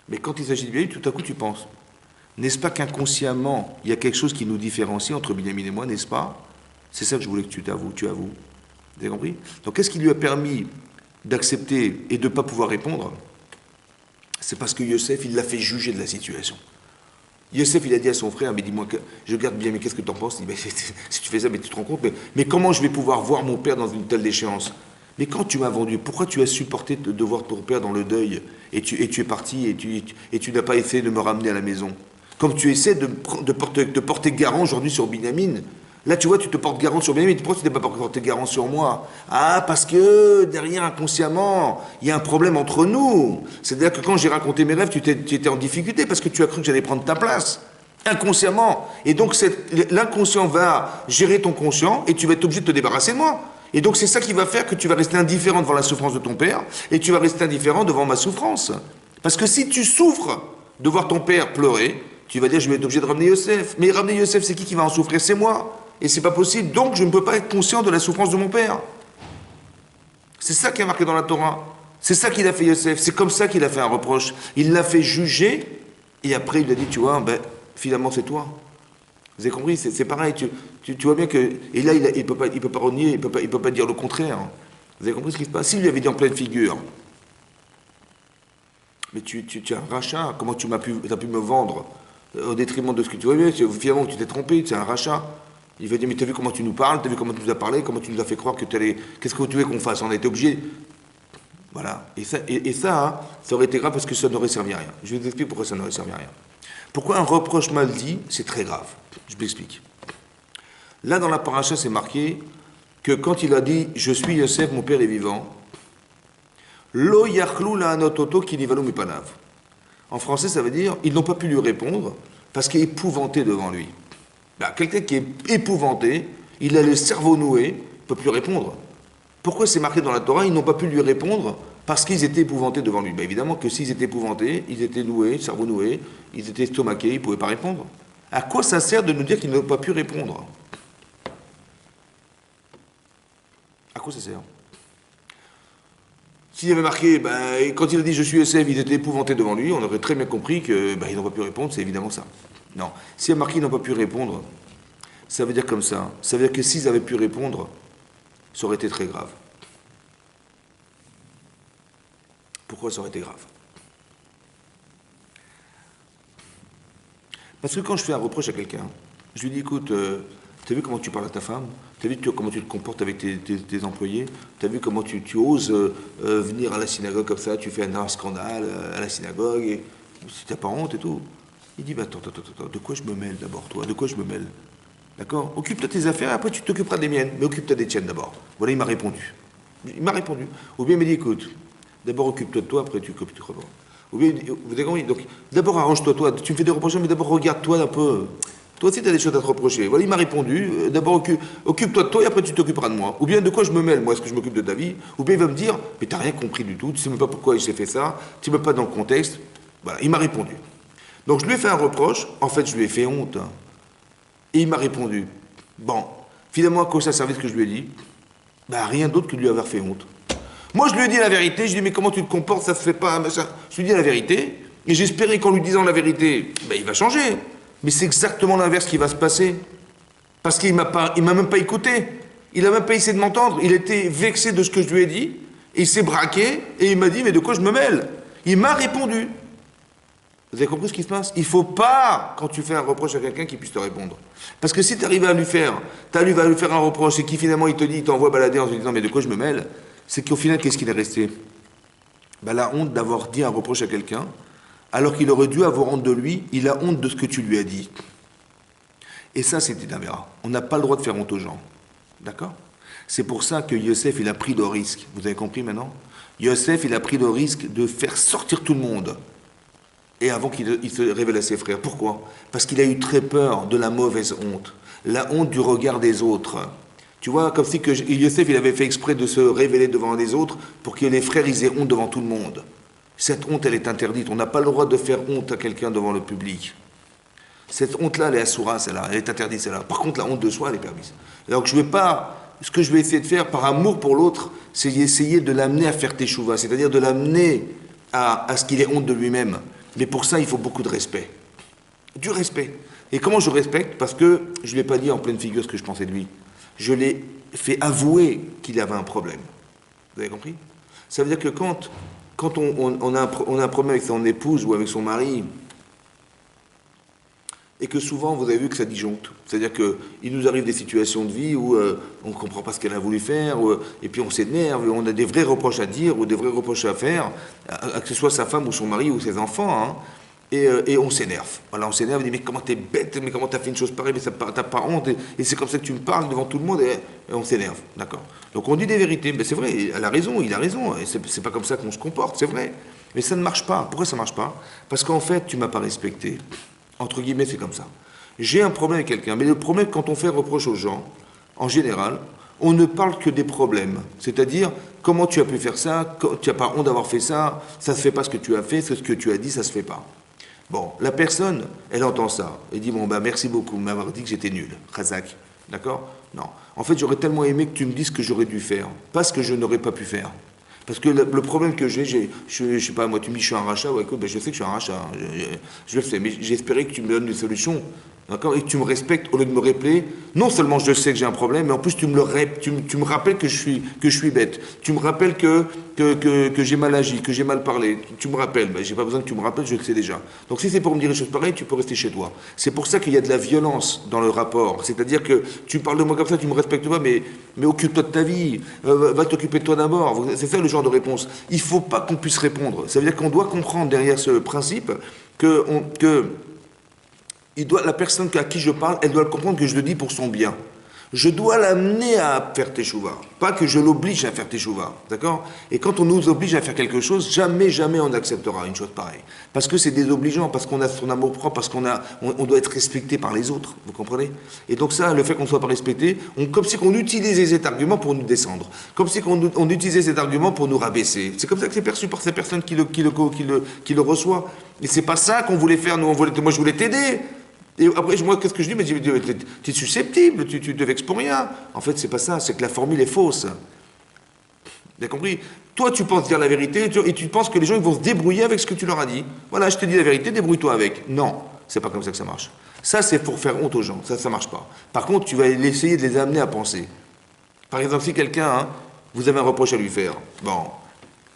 Mais quand il s'agit de Binyamin, tout à coup tu penses. N'est-ce pas qu'inconsciemment, il y a quelque chose qui nous différencie entre Binyamin et moi, n'est-ce pas? C'est ça que je voulais que tu avoues. Vous avez compris? Donc qu'est-ce qui lui a permis d'accepter et de ne pas pouvoir répondre? C'est parce que Yosef, il l'a fait juger de la situation. Yosef, il a dit à son frère, mais dis-moi, je garde bien, mais qu'est-ce que tu en penses? Il dit, si tu fais ça, mais tu te rends compte, mais comment je vais pouvoir voir mon père dans une telle déchéance? Mais quand tu m'as vendu, pourquoi tu as supporté de voir ton père dans le deuil et tu es parti et tu n'as pas essayé de me ramener à la maison? Comme tu essaies de porter garant aujourd'hui sur Binyamin. Là, tu vois, tu te portes garant sur Binyamin. Pourquoi tu n'es pas porté garant sur moi? Ah, parce que derrière, inconsciemment, il y a un problème entre nous. C'est-à-dire que quand j'ai raconté mes rêves, tu étais en difficulté parce que tu as cru que j'allais prendre ta place. Inconsciemment. Et donc, l'inconscient va gérer ton conscient et tu vas être obligé de te débarrasser de moi. Et donc c'est ça qui va faire que tu vas rester indifférent devant la souffrance de ton père et tu vas rester indifférent devant ma souffrance. Parce que si tu souffres de voir ton père pleurer, tu vas dire je vais être obligé de ramener Yosef. Mais ramener Yosef, c'est qui va en souffrir? C'est moi. Et c'est pas possible. Donc je ne peux pas être conscient de la souffrance de mon père. C'est ça qui est marqué dans la Torah. C'est ça qu'il a fait Yosef. C'est comme ça qu'il a fait un reproche. Il l'a fait juger et après il a dit tu vois, ben, finalement c'est toi. Vous avez compris? C'est pareil. Tu vois bien que. Et là, il peut pas renier, il peut pas dire le contraire. Vous avez compris ce qui se passe? S'il lui avait dit en pleine figure, mais tu es un rachat, comment tu as pu me vendre au détriment de ce que tu vois bien? Finalement, tu t'es trompé, c'est un rachat. Il va dire, mais tu as vu comment tu nous parles, tu as vu comment tu nous as parlé, comment tu nous as fait croire que tu allais. Qu'est-ce que tu veux qu'on fasse? On a été obligé. Voilà. Et ça, ça aurait été grave parce que ça n'aurait servi à rien. Je vais vous expliquer pourquoi ça n'aurait servi à rien. Pourquoi un reproche mal dit, c'est très grave. Je m'explique. Là, dans la paracha, c'est marqué que quand il a dit « Je suis Yosef, mon père est vivant », Lo yachlou la anototo kinivalu mipanav. En français, ça veut dire « Ils n'ont pas pu lui répondre parce qu'il est épouvanté devant lui ». Ben, quelqu'un qui est épouvanté, il a le cerveau noué, il ne peut plus répondre. Pourquoi c'est marqué dans la Torah, ils n'ont pas pu lui répondre parce qu'ils étaient épouvantés devant lui? Ben évidemment que s'ils étaient épouvantés, ils étaient noués, cerveau noué, ils étaient estomaqués, ils ne pouvaient pas répondre. À quoi ça sert de nous dire qu'ils n'ont pas pu répondre? À quoi ça sert? S'il y avait marqué, ben, quand il a dit je suis Yosef, ils étaient épouvantés devant lui, on aurait très bien compris que ben, ils n'ont pas pu répondre, c'est évidemment ça. Non. S'il y a marqué ils n'ont pas pu répondre, ça veut dire comme ça. Ça veut dire que s'ils avaient pu répondre, ça aurait été très grave. Pourquoi ça aurait été grave? Parce que quand je fais un reproche à quelqu'un, je lui dis, écoute, t'as vu comment tu parles à ta femme? T'as vu comment tu te comportes avec tes employés? T'as vu comment tu oses venir à la synagogue comme ça? Tu fais un scandale à la synagogue et t'as pas honte et tout. Il dit, bah, attends, de quoi je me mêle d'abord, toi? De quoi je me mêle? D'accord? Occupe-toi de tes affaires, après tu t'occuperas des miennes, mais occupe-toi des tiennes d'abord. Voilà, il m'a répondu. Il m'a répondu. Ou bien il m'a dit, écoute, d'abord occupe-toi de toi, après tu t'occuperas. Ou bien, vous avez compris? Donc, d'abord arrange-toi, toi. Tu me fais des reproches, mais d'abord regarde-toi un peu. Toi aussi, tu as des choses à te reprocher. Voilà, il m'a répondu. D'abord, occupe-toi de toi et après, tu t'occuperas de moi. Ou bien, de quoi je me mêle, moi? Est-ce que je m'occupe de ta vie? Ou bien, il va me dire, mais t'as rien compris du tout. Tu sais même pas pourquoi il s'est fait ça. Tu sais même pas dans le contexte. Voilà, il m'a répondu. Donc, je lui ai fait un reproche. En fait, je lui ai fait honte. Et il m'a répondu. Bon, finalement, à quoi ça servait ce que je lui ai dit? Ben, rien d'autre que de lui avoir fait honte. Moi, je lui ai dit la vérité. Je lui ai dit, mais comment tu te comportes? Ça se fait pas. Ça. Je lui ai dit la vérité. Et j'espérais qu'en lui disant la vérité, ben, il va changer. Mais c'est exactement l'inverse qui va se passer. Parce qu'il m'a même pas écouté. Il n'a même pas essayé de m'entendre. Il était vexé de ce que je lui ai dit. Et il s'est braqué. Et il m'a dit, mais de quoi je me mêle? Il m'a répondu. Vous avez compris ce qui se passe? Il ne faut pas, quand tu fais un reproche à quelqu'un, qu'il puisse te répondre. Parce que si tu arrives à lui faire, tu arrives à lui faire un reproche et qu'il finalement il te dit, il t'envoie balader en te disant, mais de quoi je me mêle? C'est qu'au final, qu'est-ce qu'il est resté? Ben, la honte d'avoir dit un reproche à quelqu'un, alors qu'il aurait dû avoir honte de lui, il a honte de ce que tu lui as dit. Et ça, c'est une avéra. On n'a pas le droit de faire honte aux gens. D'accord? C'est pour ça que Yosef, il a pris le risque. Vous avez compris maintenant? Yosef, il a pris le risque de faire sortir tout le monde. Et avant qu'il se révèle à ses frères. Pourquoi? Parce qu'il a eu très peur de la mauvaise honte. La honte du regard des autres. Tu vois, comme si que Yosef, il avait fait exprès de se révéler devant les autres pour que les frères, ils aient honte devant tout le monde. Cette honte, elle est interdite. On n'a pas le droit de faire honte à quelqu'un devant le public. Cette honte-là, elle est assoura, celle-là. Elle est interdite, celle-là. Par contre, la honte de soi, elle est permise. Donc, je vais pas... Ce que je vais essayer de faire, par amour pour l'autre, c'est essayer de l'amener à faire teshuva, c'est-à-dire de l'amener à ce qu'il ait honte de lui-même. Mais pour ça, il faut beaucoup de respect. Du respect. Et comment je respecte? Parce que je ne lui ai pas dit en pleine figure ce que je pensais de lui. Je l'ai fait avouer qu'il avait un problème. Vous avez compris? Ça veut dire que quand on a un problème avec son épouse ou avec son mari, et que souvent, vous avez vu que ça disjoncte. C'est-à-dire qu'il nous arrive des situations de vie où on ne comprend pas ce qu'elle a voulu faire, et puis on s'énerve, on a des vrais reproches à dire, ou des vrais reproches à faire, que ce soit sa femme ou son mari ou ses enfants, hein, et on s'énerve. Voilà, on s'énerve, on dit, mais comment t'es bête, mais comment t'as fait une chose pareille, mais t'as pas honte, et c'est comme ça que tu me parles devant tout le monde, et on s'énerve, d'accord. Donc on dit des vérités, mais c'est vrai, elle a raison, il a raison, et c'est pas comme ça qu'on se comporte, c'est vrai. Mais ça ne marche pas. Pourquoi ça ne marche pas? Parce qu'en fait, tu m'as pas respecté. Entre guillemets, c'est comme ça. J'ai un problème avec quelqu'un, mais le problème, quand on fait reproche aux gens, en général, on ne parle que des problèmes. C'est-à-dire, comment tu as pu faire ça, tu n'as pas honte d'avoir fait ça, ça ne se fait pas ce que tu as fait, ce que tu as dit, ça ne se fait pas. Bon, la personne, elle entend ça, et dit, bon, ben merci beaucoup de m'avoir dit que j'étais nul, Razak, d'accord? Non. En fait, j'aurais tellement aimé que tu me dises ce que j'aurais dû faire, pas ce que je n'aurais pas pu faire. Parce que le problème que je sais pas, moi tu me dis je suis un rachat, ouais, écoute, ben, je sais que je suis un rachat, hein, je le sais, mais j'espérais que tu me donnes une solution, d'accord, et que tu me respectes au lieu de me rappeler. Non seulement je sais que j'ai un problème, mais en plus tu me rappelles que je suis bête, tu me rappelles que j'ai mal agi, que j'ai mal parlé, tu me rappelles, ben, j'ai pas besoin que tu me rappelles, je le sais déjà. Donc si c'est pour me dire des choses pareilles, tu peux rester chez toi. C'est pour ça qu'il y a de la violence dans le rapport, c'est-à-dire que tu parles de moi comme ça, tu me respectes pas, mais occupe-toi de ta vie, va t'occuper de toi d'abord. C'est ça le genre de réponse. Il ne faut pas qu'on puisse répondre. Ça veut dire qu'on doit comprendre derrière ce principe que la personne à qui je parle, elle doit comprendre que je le dis pour son bien. Je dois l'amener à faire teshuva, pas que je l'oblige à faire teshuva, d'accord? Et quand on nous oblige à faire quelque chose, jamais, jamais on acceptera une chose pareille. Parce que c'est désobligeant, parce qu'on a son amour propre, parce on doit être respecté par les autres, vous comprenez? Et donc ça, le fait qu'on ne soit pas respecté, comme si on utilisait cet argument pour nous descendre, comme si on utilisait cet argument pour nous rabaisser. C'est comme ça que c'est perçu par ces personnes qui le reçoivent. Et c'est pas ça qu'on voulait faire, moi je voulais t'aider. Et après, moi, qu'est-ce que je dis? Mais tu es susceptible, tu te vexes pour rien. En fait, c'est pas ça, c'est que la formule est fausse. Vous avez compris? Toi, tu penses dire la vérité et tu penses que les gens ils vont se débrouiller avec ce que tu leur as dit. Voilà, je te dis la vérité, débrouille-toi avec. Non, c'est pas comme ça que ça marche. Ça, c'est pour faire honte aux gens. Ça marche pas. Par contre, tu vas essayer de les amener à penser. Par exemple, si quelqu'un, hein, vous avez un reproche à lui faire, bon,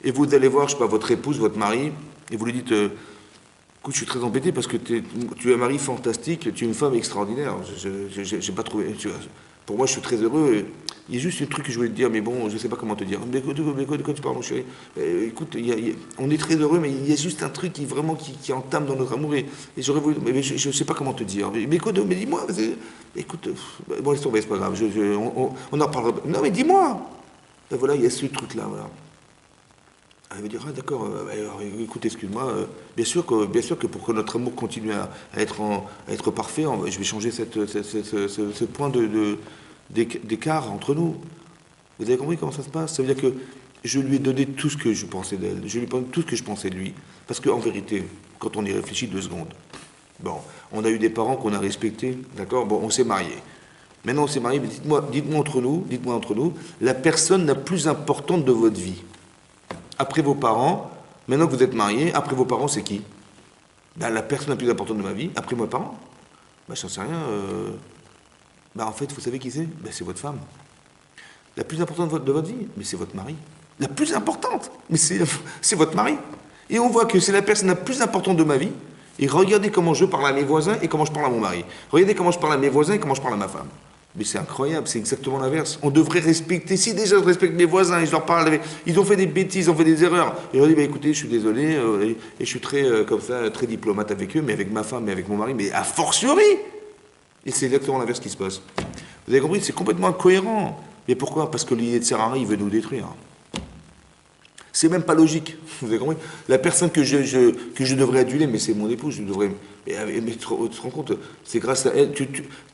et vous allez voir, je sais pas, votre épouse, votre mari, et vous lui dites. Écoute, je suis très embêté parce que tu es un mari fantastique, tu es une femme extraordinaire. J'ai pas trouvé. Pour moi, je suis très heureux. Il y a juste un truc que je voulais te dire, mais bon, je ne sais pas comment te dire. Mais de quoi tu parles, mon chéri? Écoute, on est très heureux, mais il y a juste un truc qui entame dans notre amour. Et j'aurais voulu. Mais je ne sais pas comment te dire. Mais écoute, mais dis-moi. Écoute, bon, laisse tomber, c'est pas grave. On en parlera. Non, mais dis-moi. Ben voilà, il y a ce truc-là, voilà. Elle va dire, ah d'accord, écoute, excuse-moi, bien sûr que pour que notre amour continue à être parfait, je vais changer ce point d'écart entre nous. Vous avez compris comment ça se passe? Ça veut dire que je lui ai donné tout ce que je pensais d'elle, je lui ai donné tout ce que je pensais de lui. Parce qu'en vérité, quand on y réfléchit 2 secondes, bon, on a eu des parents qu'on a respectés, d'accord? Bon, on s'est mariés. Maintenant on s'est mariés, mais dites-moi entre nous, la personne la plus importante de votre vie. Après vos parents, maintenant que vous êtes mariés, après vos parents, c'est qui? Ben, la personne la plus importante de ma vie, après mes parents? Ben, j'en sais rien. Ben, en fait, vous savez qui c'est? Ben, c'est votre femme. La plus importante de votre vie, mais c'est votre mari. La plus importante, mais c'est votre mari. Et on voit que c'est la personne la plus importante de ma vie. Et regardez comment je parle à mes voisins et comment je parle à mon mari. Regardez comment je parle à mes voisins et comment je parle à ma femme. Mais c'est incroyable, c'est exactement l'inverse. On devrait respecter, si déjà je respecte mes voisins et je leur parle, ils ont fait des bêtises, ils ont fait des erreurs. Et je leur dis, bah, écoutez, je suis désolé, et je suis très, comme ça, très diplomate avec eux, mais avec ma femme et avec mon mari, mais a fortiori. Et c'est exactement l'inverse qui se passe. Vous avez compris, c'est complètement incohérent. Mais pourquoi? Parce que l'idée de Sarah, il veut nous détruire. C'est même pas logique. Vous avez compris? La personne que je devrais aduler, mais c'est mon épouse, je devrais. Mais tu te rends compte, c'est grâce à elle.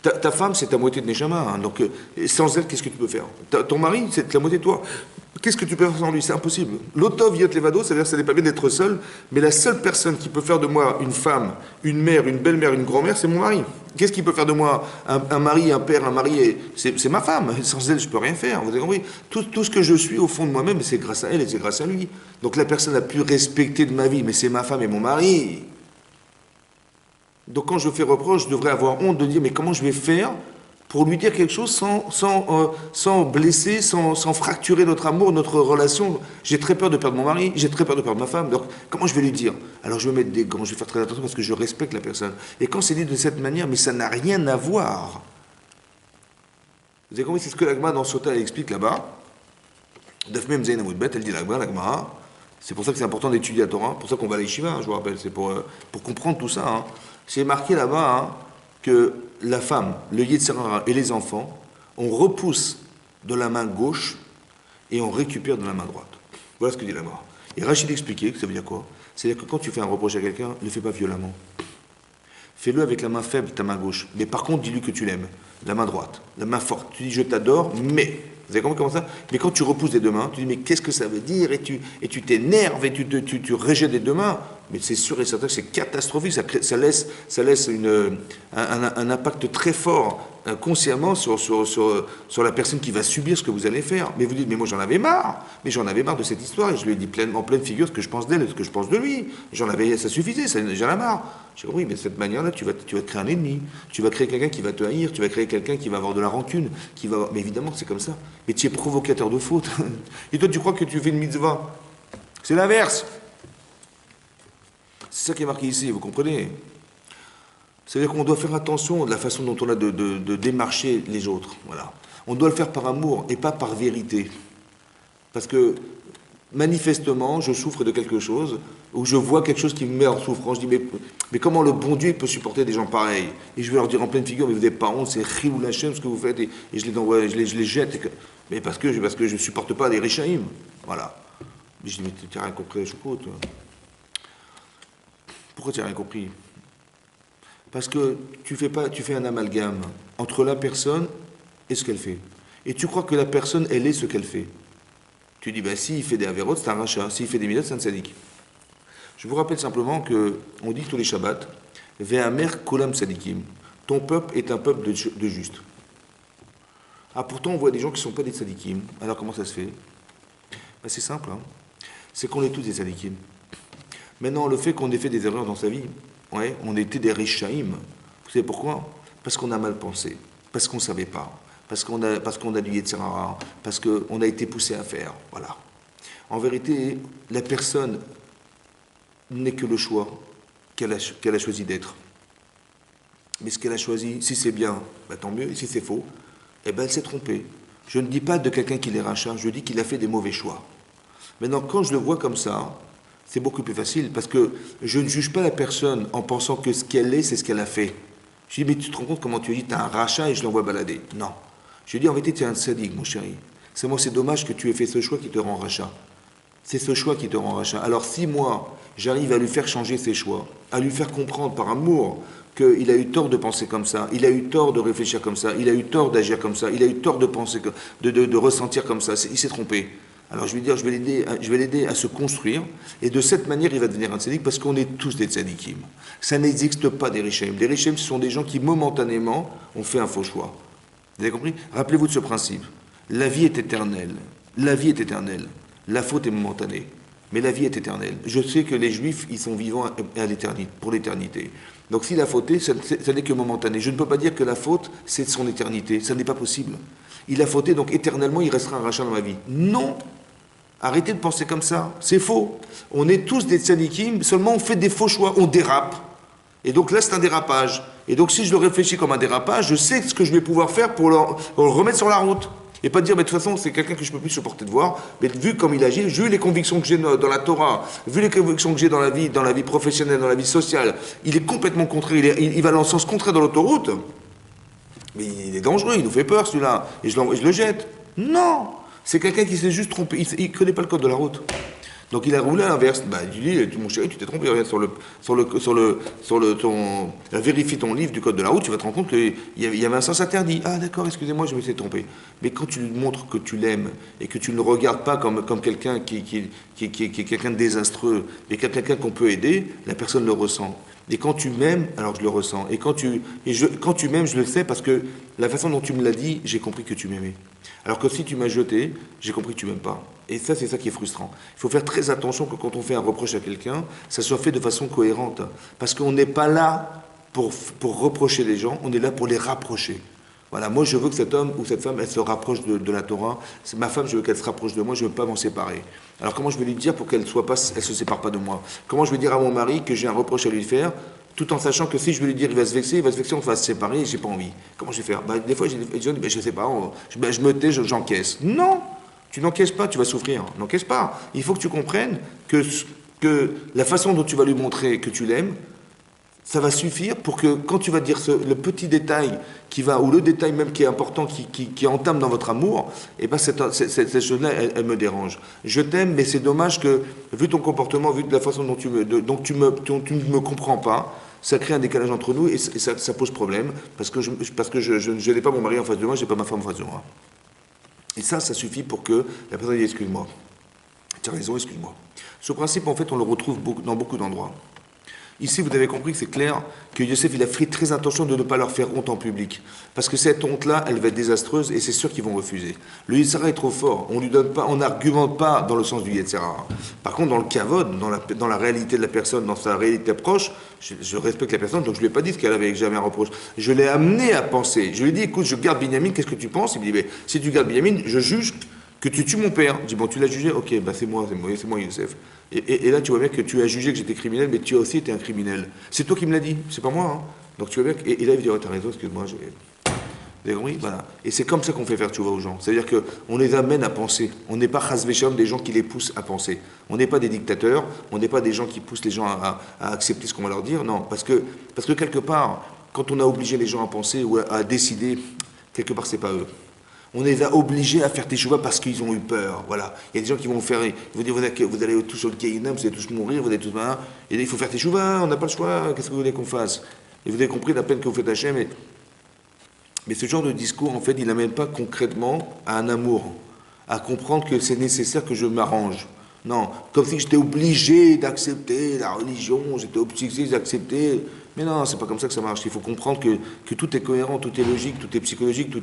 Ta femme, c'est ta moitié de Neshama. Hein, donc, sans elle, qu'est-ce que tu peux faire? Ton mari, c'est la moitié de toi. Qu'est-ce que tu peux faire sans lui? C'est impossible. L'otov yot levado, c'est-à-dire que ça n'est pas bien d'être seul, mais la seule personne qui peut faire de moi une femme, une mère, une belle-mère, une grand-mère, c'est mon mari. Qu'est-ce qui peut faire de moi un mari, un père, un mari? C'est ma femme. Sans elle, je peux rien faire. Vous avez compris? Tout ce que je suis au fond de moi-même, c'est grâce à elle et c'est grâce à lui. Donc la personne la plus respectée de ma vie, mais c'est ma femme et mon mari. Donc quand je fais reproche, je devrais avoir honte de dire, mais comment je vais faire pour lui dire quelque chose sans blesser, sans fracturer notre amour, notre relation? J'ai très peur de perdre mon mari, j'ai très peur de perdre ma femme, donc comment je vais lui dire? Alors je vais mettre des gants, je vais faire très attention parce que je respecte la personne. Et quand c'est dit de cette manière, mais ça n'a rien à voir. Vous avez compris, c'est ce que l'Agma dans Sota elle explique là-bas. Dafmem Zayn Amoudbet, elle dit l'Agma, c'est pour ça que c'est important d'étudier la Torah, pour ça qu'on va à l'Yeshiva, hein, je vous rappelle, c'est pour comprendre tout ça. Hein. C'est marqué là-bas hein, que la femme, le Yetzirah et les enfants, on repousse de la main gauche et on récupère de la main droite. Voilà ce que dit la mort. Et Rachid expliquait que ça veut dire quoi? C'est-à-dire que quand tu fais un reproche à quelqu'un, ne le fais pas violemment. Fais-le avec la main faible, ta main gauche. Mais par contre, dis-lui que tu l'aimes. La main droite, la main forte. Tu dis je t'adore, mais Vous avez compris comment ça? Mais quand tu repousses des deux mains, tu dis, mais qu'est-ce que ça veut dire? Et tu t'énerves, et tu rejettes des deux mains. Mais c'est sûr et certain que c'est catastrophique, ça laisse un impact très fort consciemment sur la personne qui va subir ce que vous allez faire. Mais vous dites, mais moi j'en avais marre, de cette histoire, et je lui ai dit en pleine figure ce que je pense d'elle et ce que je pense de lui. Ça suffisait, j'en ai marre. J'ai dit, oui, mais de cette manière-là, tu vas te créer un ennemi, tu vas créer quelqu'un qui va te haïr, tu vas créer quelqu'un qui va avoir de la rancune, mais évidemment c'est comme ça. Mais tu es provocateur de faute. Et toi tu crois que tu fais une mitzvah. C'est l'inverse. C'est ça qui est marqué ici, vous comprenez? C'est-à-dire qu'on doit faire attention de la façon dont on a de démarcher les autres. Voilà. On doit le faire par amour et pas par vérité. Parce que, manifestement, je souffre de quelque chose, ou je vois quelque chose qui me met en souffrance. Je dis, mais comment le bon Dieu peut supporter des gens pareils? Et je vais leur dire en pleine figure, mais vous n'avez pas honte, c'est Chilou Lachem ce que vous faites, et je les envoie, je les jette. Mais parce que je ne supporte pas les Réchaïm. Voilà. Mais je dis, mais tu n'as rien compris, Chouko, toi. Pourquoi tu n'as rien compris? Parce que tu fais un amalgame entre la personne et ce qu'elle fait. Et tu crois que la personne, elle est ce qu'elle fait. Tu dis, s'il fait des avérots, c'est un rachat. S'il fait des midotes, c'est un sadique. Je vous rappelle simplement qu'on dit tous les Shabbats, Ve'amer kolam sadikim. Ton peuple est un peuple de justes. Ah, pourtant, on voit des gens qui ne sont pas des sadikim. Alors, comment ça se fait? C'est simple, hein. C'est qu'on est tous des sadikim. Maintenant, le fait qu'on ait fait des erreurs dans sa vie, ouais, on était des Réchaïm. Vous savez pourquoi? Parce qu'on a mal pensé, parce qu'on ne savait pas, parce qu'on a du Yetzirara, parce qu'on a été poussé à faire. Voilà. En vérité, la personne n'est que le choix qu'elle a choisi d'être. Mais ce qu'elle a choisi, si c'est bien, tant mieux, et si c'est faux, elle s'est trompée. Je ne dis pas de quelqu'un qui les rachat, je dis qu'il a fait des mauvais choix. Maintenant, quand je le vois comme ça, c'est beaucoup plus facile, parce que je ne juge pas la personne en pensant que ce qu'elle est, c'est ce qu'elle a fait. Je dis, mais tu te rends compte comment tu dis, tu as un rachat et je l'envoie balader. Non. Je dis, en vérité, tu es un sadique, mon chéri. C'est dommage que tu aies fait ce choix qui te rend rachat. C'est ce choix qui te rend rachat. Alors si moi, j'arrive à lui faire changer ses choix, à lui faire comprendre par amour qu'il a eu tort de penser comme ça, il a eu tort de réfléchir comme ça, il a eu tort d'agir comme ça, il a eu tort de penser, de ressentir comme ça, il s'est trompé. Alors je vais dire, je vais l'aider à se construire, et de cette manière, il va devenir un tzaddik, parce qu'on est tous des tzaddikim. Ça n'existe pas des Réchaïm. Les Réchaïm, ce sont des gens qui, momentanément, ont fait un faux choix. Vous avez compris? Rappelez-vous de ce principe. La vie est éternelle. La vie est éternelle. La faute est momentanée. Mais la vie est éternelle. Je sais que les Juifs, ils sont vivants à l'éternité, pour l'éternité. Donc s'il a fauté, ça n'est que momentané. Je ne peux pas dire que la faute, c'est son éternité. Ça n'est pas possible. Il a fauté, donc éternellement, il restera un rachat dans ma vie. Non! Arrêtez de penser comme ça. C'est faux. On est tous des tzadikim, seulement on fait des faux choix, on dérape. Et donc là, c'est un dérapage. Et donc si je le réfléchis comme un dérapage, je sais ce que je vais pouvoir faire pour le remettre sur la route. Et pas dire, mais de toute façon, c'est quelqu'un que je ne peux plus supporter de voir. Mais vu comme il agit, vu les convictions que j'ai dans la Torah, vu les convictions que j'ai dans la vie professionnelle, dans la vie sociale, il est complètement contraire, il va dans le sens contraire de l'autoroute. Mais il est dangereux, il nous fait peur celui-là. Et je le jette. Non! C'est quelqu'un qui s'est juste trompé. Il ne connaît pas le code de la route. Donc il a roulé à l'inverse. Il dit, mon chéri, tu t'es trompé. Regarde vérifie ton livre du code de la route, tu vas te rendre compte qu'il y avait un sens interdit. Ah d'accord, excusez-moi, je me suis trompé. Mais quand tu lui montres que tu l'aimes et que tu ne le regardes pas comme quelqu'un qui est quelqu'un de désastreux, mais quelqu'un qu'on peut aider, la personne le ressent. Et quand tu m'aimes, alors je le ressens. Et quand tu m'aimes, je le sais parce que la façon dont tu me l'as dit, j'ai compris que tu m'aimais. Alors que si tu m'as jeté, j'ai compris que tu m'aimes pas. Et ça, c'est ça qui est frustrant. Il faut faire très attention que quand on fait un reproche à quelqu'un, ça soit fait de façon cohérente. Parce qu'on n'est pas là pour reprocher les gens, on est là pour les rapprocher. Voilà, moi je veux que cet homme ou cette femme, elle se rapproche de la Torah. C'est ma femme, je veux qu'elle se rapproche de moi, je ne veux pas m'en séparer. Alors comment je vais lui dire pour qu'elle ne se sépare pas de moi? Comment je vais dire à mon mari que j'ai un reproche à lui faire, tout en sachant que si je vais lui dire il va se vexer, on va se séparer et j'ai pas envie. Comment je vais faire? Des fois, je ne sais pas, je me tais, j'encaisse. Non! Tu n'encaisses pas, tu vas souffrir. N'encaisse pas. Il faut que tu comprennes que la façon dont tu vas lui montrer que tu l'aimes, ça va suffire pour que quand tu vas dire le petit détail ou le détail même qui est important, qui entame dans votre amour, et ben cette chose-là, elle me dérange. Je t'aime, mais c'est dommage que, vu ton comportement, vu de la façon dont tu ne me comprends pas, ça crée un décalage entre nous et ça pose problème, parce que je n'ai pas mon mari en face de moi, je n'ai pas ma femme en face de moi. Et ça suffit pour que la personne dise excuse-moi. Tu as raison, excuse-moi. Ce principe, en fait, on le retrouve dans beaucoup d'endroits. Ici, vous avez compris que c'est clair que Yosef, il a fait très attention de ne pas leur faire honte en public. Parce que cette honte-là, elle va être désastreuse et c'est sûr qu'ils vont refuser. Le Yetzirah est trop fort. On lui donne pas, on n'argumente pas dans le sens du Yetzirah. Par contre, dans le kavod, dans la réalité de la personne, dans sa réalité proche, je respecte la personne, donc je ne lui ai pas dit ce qu'elle avait jamais un reproche. Je l'ai amené à penser. Je lui ai dit, écoute, je garde Binyamin, qu'est-ce que tu penses? Il me dit, mais si tu gardes Binyamin, je juge que tu tues mon père. Je dis, bon, tu l'as jugé? Ok, bah c'est moi Yosef. Et là, tu vois bien que tu as jugé que j'étais criminel, mais tu as aussi été un criminel. C'est toi qui me l'as dit, c'est pas moi. Hein. Donc tu vois bien que, et là, il dit, oh, t'as raison, excuse-moi. Vous avez compris? Voilà. Et c'est comme ça qu'on fait faire tchouva aux gens. C'est-à-dire qu'on les amène à penser. On n'est pas chas v'shalom des gens qui les poussent à penser. On n'est pas des dictateurs, on n'est pas des gens qui poussent les gens à accepter ce qu'on va leur dire. Non, parce que quelque part, quand on a obligé les gens à penser ou à décider, quelque part, c'est pas eux. On les a obligés à faire teshuva parce qu'ils ont eu peur. Voilà. Il y a des gens qui vont faire. Ils vont dire vous allez tous sur le Kéinam, vous allez tous mourir, vous allez tous. Et il faut faire teshuva, on n'a pas le choix, qu'est-ce que vous voulez qu'on fasse? Et vous avez compris la peine que vous faites Hachem. Mais ce genre de discours, en fait, il n'amène pas concrètement à un amour, à comprendre que c'est nécessaire que je m'arrange. Non, comme si j'étais obligé d'accepter la religion, j'étais obligé d'accepter. Mais non, c'est pas comme ça que ça marche. Il faut comprendre que tout est cohérent, tout est logique, tout est psychologique,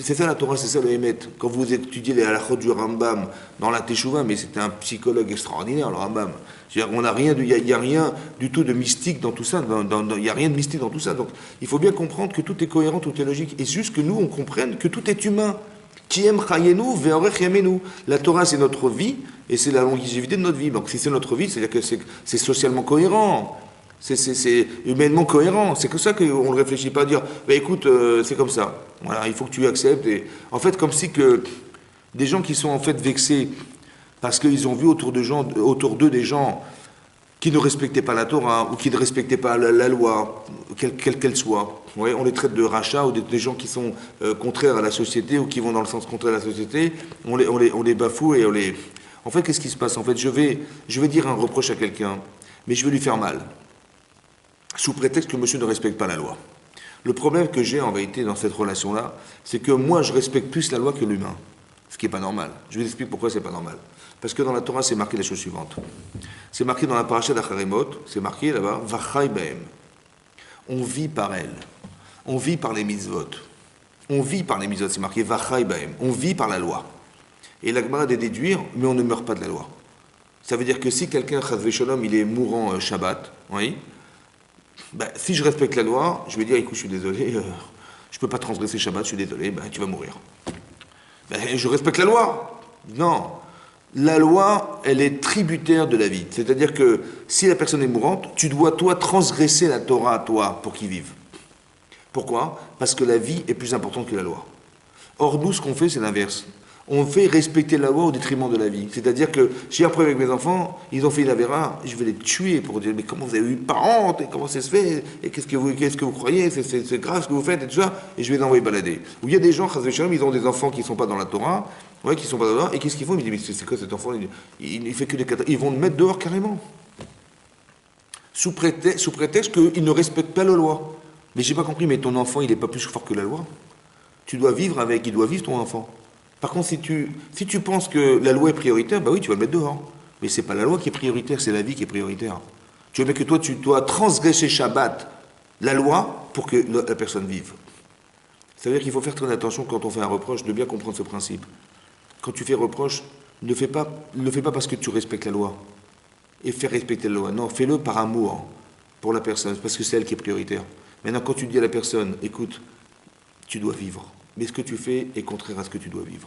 c'est ça la Torah, c'est ça le Hémet. Quand vous étudiez les halachot du Rambam dans la Teshuvah, mais c'était un psychologue extraordinaire, le Rambam. C'est-à-dire qu'on n'a rien, il n'y a rien du tout de mystique dans tout ça, il n'y a rien de mystique dans tout ça. Donc il faut bien comprendre que tout est cohérent, tout est logique. Et juste que nous, on comprenne que tout est humain. Qui aime chayenu, ve'orech yamenu. La Torah, c'est notre vie, et c'est la longévité de notre vie. Donc si c'est notre vie, c'est-à-dire que c'est socialement cohérent. C'est humainement cohérent. C'est que ça qu'on ne réfléchit pas à dire, bah, écoute, c'est comme ça. Voilà, il faut que tu acceptes. Et, en fait, comme si que des gens qui sont en fait vexés parce qu'ils ont vu autour d'eux des gens qui ne respectaient pas la Torah ou qui ne respectaient pas la loi, quelle qu'elle soit. Ouais, on les traite de rachats ou des gens qui sont contraires à la société ou qui vont dans le sens contraire à la société. On les bafoue et on les... En fait, qu'est-ce qui se passe? En fait, je vais dire un reproche à quelqu'un, mais je vais lui faire mal. Sous prétexte que monsieur ne respecte pas la loi. Le problème que j'ai en vérité dans cette relation-là, c'est que moi je respecte plus la loi que l'humain. Ce qui n'est pas normal. Je vous explique pourquoi c'est pas normal. Parce que dans la Torah, c'est marqué la chose suivante. C'est marqué dans la paracha d'Acharemot, c'est marqué là-bas, Vachai Bahem. On vit par elle. On vit par les mitzvot. On vit par les mitzvot, c'est marqué Vachai Bahem. On vit par la loi. Et la Gemara de déduire, mais on ne meurt pas de la loi. Ça veut dire que si quelqu'un, chas v'shalom, il est mourant Shabbat, oui, ben, si je respecte la loi, je vais dire, écoute, je suis désolé, je ne peux pas transgresser Shabbat, je suis désolé, ben, tu vas mourir. Ben, je respecte la loi. Non. La loi, elle est tributaire de la vie. C'est-à-dire que si la personne est mourante, tu dois, toi, transgresser la Torah, toi, pour qu'il vive. Pourquoi? Parce que la vie est plus importante que la loi. Or, nous, ce qu'on fait, c'est l'inverse. On fait respecter la loi au détriment de la vie. C'est-à-dire que j'ai un problème avec mes enfants, ils ont fait une avéra, je vais les tuer pour dire mais comment vous avez eu parente et comment ça se fait et qu'est-ce que vous croyez, c'est grave ce que vous faites et tout ça, et je vais les envoyer balader. Ou il y a des gens, ils ont des enfants qui ne sont pas dans la Torah, ouais, qui sont pas dans la Torah, et qu'est-ce qu'ils font? Ils me disent mais c'est quoi cet enfant? Il fait que des catastrophes. Ils vont le mettre dehors carrément. Sous prétexte qu'ils ne respectent pas la loi. Mais j'ai pas compris, mais ton enfant il n'est pas plus fort que la loi. Tu dois vivre avec, il doit vivre ton enfant. Par contre, si tu penses que la loi est prioritaire, bah oui, tu vas le mettre dehors. Mais c'est pas la loi qui est prioritaire, c'est la vie qui est prioritaire. Tu veux bien que toi, tu dois transgresser Shabbat, la loi, pour que la personne vive. Ça veut dire qu'il faut faire très attention quand on fait un reproche, de bien comprendre ce principe. Quand tu fais reproche, ne le fais pas parce que tu respectes la loi. Et fais respecter la loi. Non, fais-le par amour pour la personne, parce que c'est elle qui est prioritaire. Maintenant, quand tu dis à la personne, écoute, tu dois vivre. Mais ce que tu fais est contraire à ce que tu dois vivre.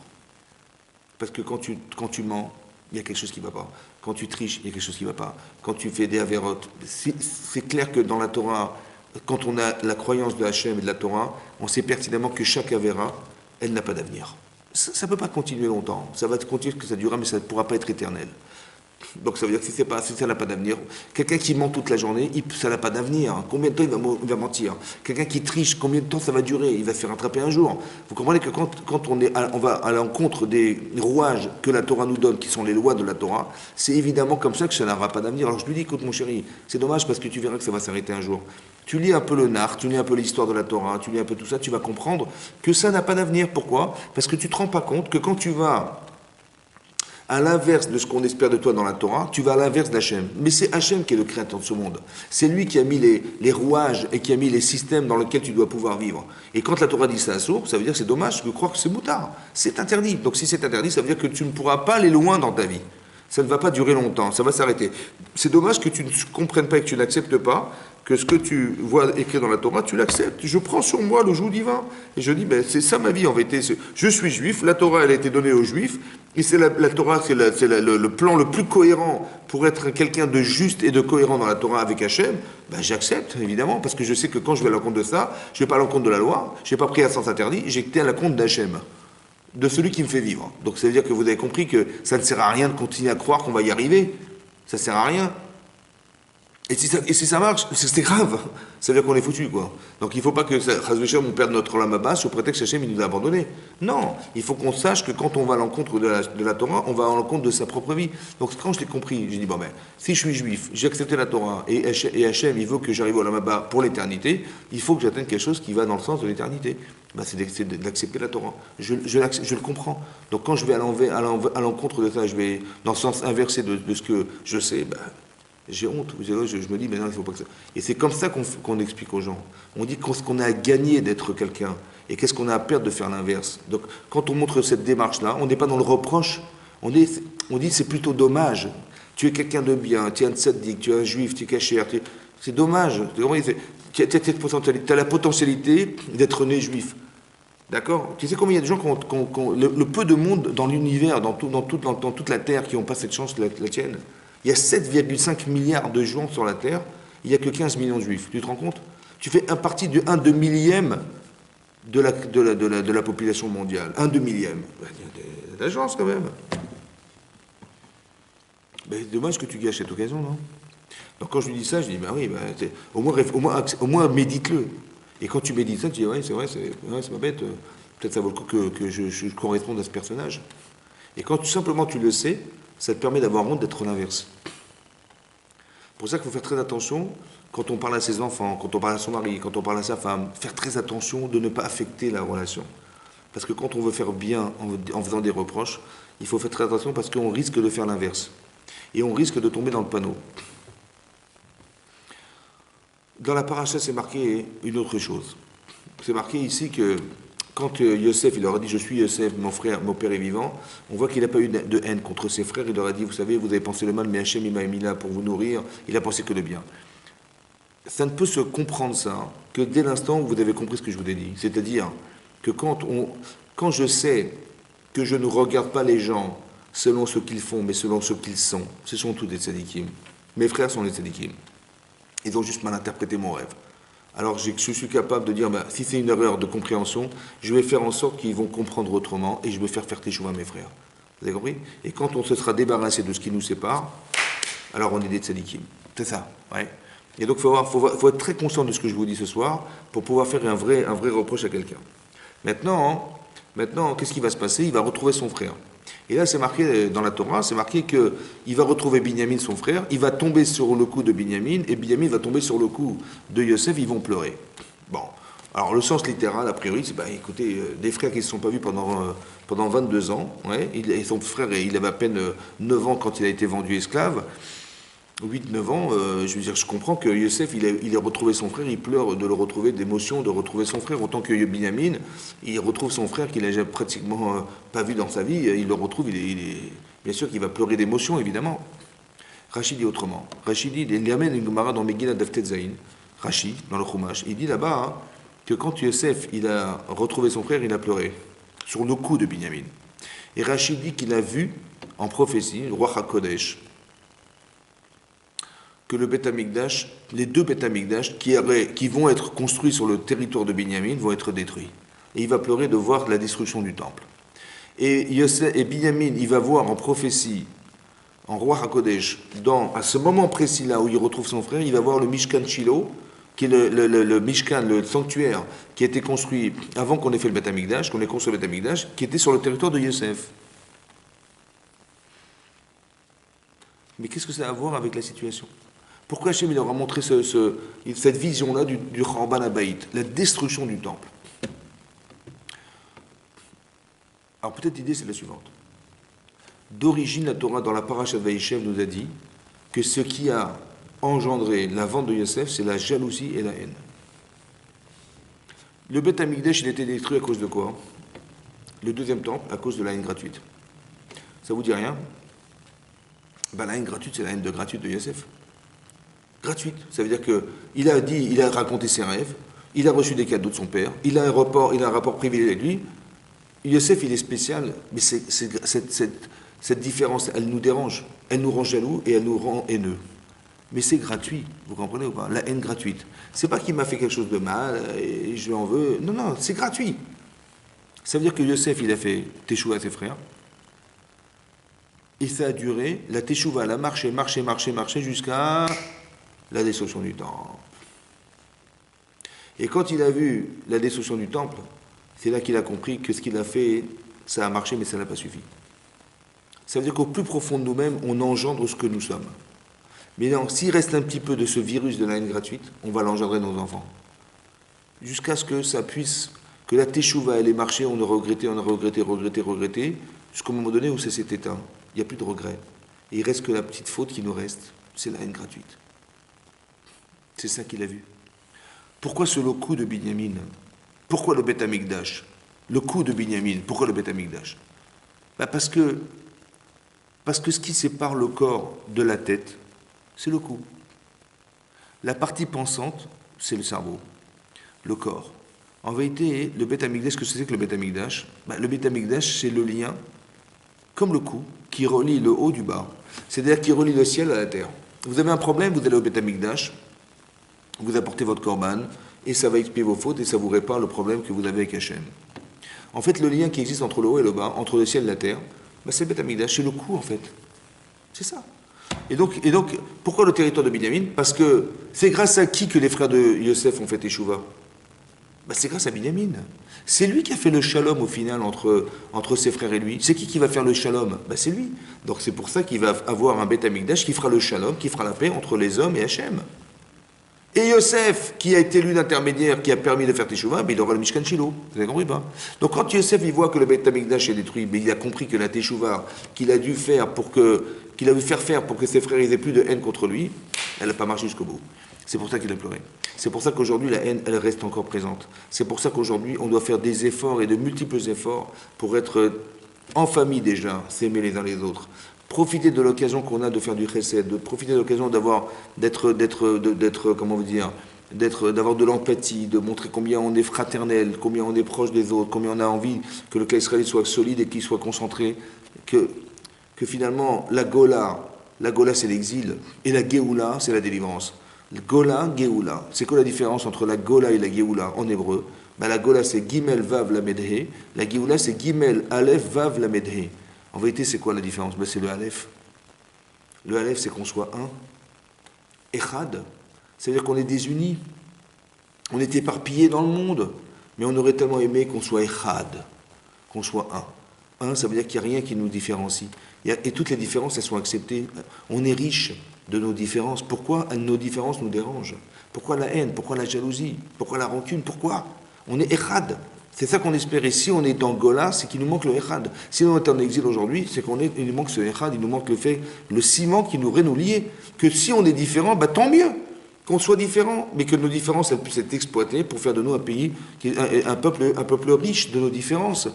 Parce que quand tu mens, il y a quelque chose qui ne va pas. Quand tu triches, il y a quelque chose qui ne va pas. Quand tu fais des avérotes, c'est clair que dans la Torah, quand on a la croyance de Hachem et de la Torah, on sait pertinemment que chaque avéra, elle n'a pas d'avenir. Ça ne peut pas continuer longtemps. Ça va continuer que ça durera, mais ça ne pourra pas être éternel. Donc ça veut dire que si ça n'a pas d'avenir, quelqu'un qui ment toute la journée, ça n'a pas d'avenir. Combien de temps il va mentir? Quelqu'un qui triche, combien de temps ça va durer? Il va se faire attraper un jour. Vous comprenez que quand on va à l'encontre des rouages que la Torah nous donne, qui sont les lois de la Torah, c'est évidemment comme ça que ça n'aura pas d'avenir. Alors je lui dis, écoute mon chéri, c'est dommage parce que tu verras que ça va s'arrêter un jour. Tu lis un peu le nar, tu lis un peu l'histoire de la Torah, tu lis un peu tout ça, tu vas comprendre que ça n'a pas d'avenir. Pourquoi? Parce que tu ne te rends pas compte que quand tu vas à l'inverse de ce qu'on espère de toi dans la Torah, tu vas à l'inverse d'Hachem. Mais c'est Hachem qui est le créateur de ce monde. C'est lui qui a mis les rouages et qui a mis les systèmes dans lesquels tu dois pouvoir vivre. Et quand la Torah dit ça à sourd, ça veut dire que c'est dommage de croire que c'est moutard. C'est interdit. Donc si c'est interdit, ça veut dire que tu ne pourras pas aller loin dans ta vie. Ça ne va pas durer longtemps, ça va s'arrêter. C'est dommage que tu ne comprennes pas et que tu n'acceptes pas que ce que tu vois écrit dans la Torah, tu l'acceptes. Je prends sur moi le joug divin. Et je dis, ben, c'est ça ma vie en vérité. Je suis juif, la Torah elle a été donnée aux juifs, et c'est la Torah, c'est le plan le plus cohérent pour être quelqu'un de juste et de cohérent dans la Torah avec Hachem. Ben, j'accepte, évidemment, parce que je sais que quand je vais à l'encontre de ça, je ne vais pas à l'encontre de la loi, je n'ai pas pris un sens interdit, j'ai été à l'encontre d'Hachem, de celui qui me fait vivre. Donc ça veut dire que vous avez compris que ça ne sert à rien de continuer à croire qu'on va y arriver. Ça ne sert à rien. Et si ça marche, c'est grave. Ça veut dire qu'on est foutu, quoi. Donc il ne faut pas que on perde notre lame bas sous prétexte que Hachem il nous a abandonnés. Non, il faut qu'on sache que quand on va à l'encontre de la Torah, on va à l'encontre de sa propre vie. Donc quand je l'ai compris, j'ai dit, bon ben, si je suis juif, j'ai accepté la Torah, et Hachem il veut que j'arrive au lame bas pour l'éternité, il faut que j'atteigne quelque chose qui va dans le sens de l'éternité. Ben, c'est d'accepter la Torah. Je le comprends. Donc quand je vais à l'encontre de ça, je vais dans le sens inversé de ce que je sais, ben, j'ai honte. Je me dis, mais non, il ne faut pas que ça. Et c'est comme ça qu'on explique aux gens. On dit qu'est-ce qu'on a à gagner d'être quelqu'un et qu'est-ce qu'on a à perdre de faire l'inverse. Donc, quand on montre cette démarche-là, on n'est pas dans le reproche. On dit c'est plutôt dommage. Tu es quelqu'un de bien, tu es un tzaddik, tu es un juif, tu es caché. C'est dommage. Tu as la potentialité d'être né juif. D'accord? Tu sais combien il y a de gens qui ont le peu de monde dans l'univers, dans toute la Terre, qui n'ont pas cette chance, la tienne? Il y a 7,5 milliards de gens sur la Terre, il n'y a que 15 millions de juifs. Tu te rends compte? Tu fais un parti de 1 2 millième de la population mondiale. 1 2 millième. Il y a de la chance quand même. Ben, c'est dommage que tu gâches cette occasion, non? Donc quand je lui dis ça, je dis, ben oui, ben, au moins médite-le. Et quand tu médites ça, tu dis, ouais, c'est vrai, c'est pas bête. Peut-être ça vaut le coup que je corresponde à ce personnage. Et quand simplement tu le sais, ça te permet d'avoir honte d'être l'inverse. C'est pour ça qu'il faut faire très attention quand on parle à ses enfants, quand on parle à son mari, quand on parle à sa femme, faire très attention de ne pas affecter la relation. Parce que quand on veut faire bien en faisant des reproches, il faut faire très attention parce qu'on risque de faire l'inverse. Et on risque de tomber dans le panneau. Dans la paracha, c'est marqué une autre chose. C'est marqué ici que quand Yosef, il leur a dit, je suis Yosef, mon frère, mon père est vivant, on voit qu'il n'a pas eu de haine contre ses frères. Il leur a dit, vous savez, vous avez pensé le mal, mais Hachem, il m'a mis là pour vous nourrir. Il a pensé que le bien. Ça ne peut se comprendre ça que dès l'instant où vous avez compris ce que je vous ai dit. C'est-à-dire que quand je sais que je ne regarde pas les gens selon ce qu'ils font, mais selon ce qu'ils sont, ce sont tous des tzadikim. Mes frères sont des tzadikim. Ils ont juste mal interprété mon rêve. Alors je suis capable de dire, si c'est une erreur de compréhension, je vais faire en sorte qu'ils vont comprendre autrement et je vais faire teshuva à mes frères. Vous avez compris? Et quand on se sera débarrassé de ce qui nous sépare, alors on est des tzadikim. C'est ça, ouais. Et donc il faut être très conscient de ce que je vous dis ce soir pour pouvoir faire un vrai reproche à quelqu'un. Maintenant, qu'est-ce qui va se passer? Il va retrouver son frère. Et là, c'est marqué dans la Torah, c'est marqué qu'il va retrouver Binyamin, son frère, il va tomber sur le cou de Binyamin, et Binyamin va tomber sur le cou de Yosef, ils vont pleurer. Bon, alors le sens littéral, a priori, c'est, écoutez, des frères qui ne se sont pas vus pendant 22 ans, ouais, et son frère, il avait à peine 9 ans quand il a été vendu esclave, 8-9 ans, je veux dire, je comprends que Yosef, il a retrouvé son frère, il pleure de le retrouver, d'émotion, de retrouver son frère, autant que Binyamin, il retrouve son frère qu'il n'a pratiquement pas vu dans sa vie, il le retrouve, bien sûr qu'il va pleurer d'émotion, évidemment. Rachid dit autrement. Rachid dit, il amène une Gemara dans Megillah Daf Zayin, Rachid, dans le Chumash, il dit là-bas que quand Yosef, il a retrouvé son frère, il a pleuré, sur le cou de Binyamin. Et Rachid dit qu'il a vu, en prophétie, le roi HaKodesh, que le Beth Amikdash, les deux Beth Amikdash qui vont être construits sur le territoire de Binyamin vont être détruits. Et il va pleurer de voir la destruction du temple. Et Binyamin, il va voir en prophétie en Roi HaKodesh, à ce moment précis-là où il retrouve son frère, il va voir le Mishkan Shiloh, qui est le Mishkan, le sanctuaire, qui a été construit avant qu'on ait fait le Beth Amikdash, qu'on ait construit le Beth Amikdash, qui était sur le territoire de Yosef. Mais qu'est-ce que ça a à voir avec la situation? Pourquoi Hachem il aura montré cette vision-là du Khorban Habayit, la destruction du temple? Alors peut-être l'idée c'est la suivante. D'origine, la Torah dans la Parashat Vaïshev nous a dit que ce qui a engendré la vente de Yosef, c'est la jalousie et la haine. Le Beth Amikdash, il a été détruit à cause de quoi? Le deuxième temple, à cause de la haine gratuite. Ça vous dit rien? Ben, la haine gratuite, c'est la haine gratuite de Yosef. Gratuite. Ça veut dire qu'il a dit, il a raconté ses rêves, il a reçu des cadeaux de son père, il a un rapport privilégié avec lui. Yosef, il est spécial, mais cette différence, elle nous dérange, elle nous rend jaloux et elle nous rend haineux. Mais c'est gratuit, vous comprenez ou pas? La haine gratuite. C'est pas qu'il m'a fait quelque chose de mal et je lui en veux. Non, non, c'est gratuit. Ça veut dire que Yosef, il a fait teshuva à ses frères. Et ça a duré, la teshuva, elle a marché jusqu'à la destruction du temple. Et quand il a vu la destruction du temple, c'est là qu'il a compris que ce qu'il a fait, ça a marché, mais ça n'a pas suffi. Ça veut dire qu'au plus profond de nous-mêmes, on engendre ce que nous sommes. Mais non, s'il reste un petit peu de ce virus de la haine gratuite, on va l'engendrer dans nos enfants. Jusqu'à ce que ça puisse, que la teshuva, elle ait marché, on a regretté, jusqu'au moment donné où ça s'est éteint. Il n'y a plus de regret. Et il reste que la petite faute qui nous reste, c'est la haine gratuite. C'est ça qu'il a vu. Pourquoi ce coup de Binyamin? Pourquoi le Beth Amikdash? Le coup de Binyamin, pourquoi le Beth Amikdash? Parce que ce qui sépare le corps de la tête, c'est le cou. La partie pensante, c'est le cerveau, le corps. En vérité, le Beth Amikdash, qu'est-ce que c'est que le Beth Amikdash? Le Beth Amikdash, c'est le lien, comme le cou, qui relie le haut du bas. C'est-à-dire qui relie le ciel à la terre. Vous avez un problème, vous allez au Beth Amikdash, vous apportez votre korban, et ça va expier vos fautes, et ça vous répare le problème que vous avez avec Hachem. En fait, le lien qui existe entre le haut et le bas, entre le ciel et la terre, c'est le Beth Amikdash, c'est le cou en fait. C'est ça. Et donc, pourquoi le territoire de Binyamin? Parce que c'est grâce à qui que les frères de Yosef ont fait Teshuva? C'est grâce à Binyamin. C'est lui qui a fait le shalom au final entre ses frères et lui. C'est qui va faire le shalom? C'est lui. Donc c'est pour ça qu'il va avoir un Beth Amikdash qui fera le shalom, qui fera la paix entre les hommes et Hachem. Et Yosef, qui a été l'élu d'intermédiaire, qui a permis de faire Teshuva, il aura le Mishkan Shiloh. Vous avez compris pas? Donc quand Yosef il voit que le Beth Amikdash est détruit, il a compris que la Teshuva qu'il a dû faire qu'il a dû faire pour que ses frères aient plus de haine contre lui, elle n'a pas marché jusqu'au bout. C'est pour ça qu'il a pleuré. C'est pour ça qu'aujourd'hui la haine, elle reste encore présente. C'est pour ça qu'aujourd'hui on doit faire des efforts et de multiples efforts pour être en famille déjà, s'aimer les uns les autres. Profiter de l'occasion qu'on a de faire du chesed, de profiter de l'occasion d'avoir de l'empathie, de montrer combien on est fraternel, combien on est proche des autres, combien on a envie que le cas israélien soit solide et qu'il soit concentré, que finalement la Gola c'est l'exil et la Géoula c'est la délivrance. Gola, Géoula, c'est quoi la différence entre la Gola et la Géoula en hébreu? La Gola c'est Gimel Vav la Medhe, la Géoula c'est Gimel Aleph Vav la Medhe. En vérité, c'est quoi la différence? C'est le Aleph. Le Aleph, c'est qu'on soit un. Echad, c'est-à-dire qu'on est désunis. On est éparpillés dans le monde. Mais on aurait tellement aimé qu'on soit Echad, qu'on soit un. Un, ça veut dire qu'il n'y a rien qui nous différencie. Et toutes les différences, elles sont acceptées. On est riche de nos différences. Pourquoi nos différences nous dérangent? Pourquoi la haine? Pourquoi la jalousie? Pourquoi la rancune? Pourquoi? On est Echad. C'est ça qu'on espère. Et si on est en Gola, c'est qu'il nous manque le Echad. Si on est en exil aujourd'hui, c'est qu'il nous manque ce Echad, il nous manque le ciment qui nous aurait nous lier. Que si on est différent, tant mieux qu'on soit différent, mais que nos différences elles puissent être exploitées pour faire de nous un pays, un peuple riche de nos différences.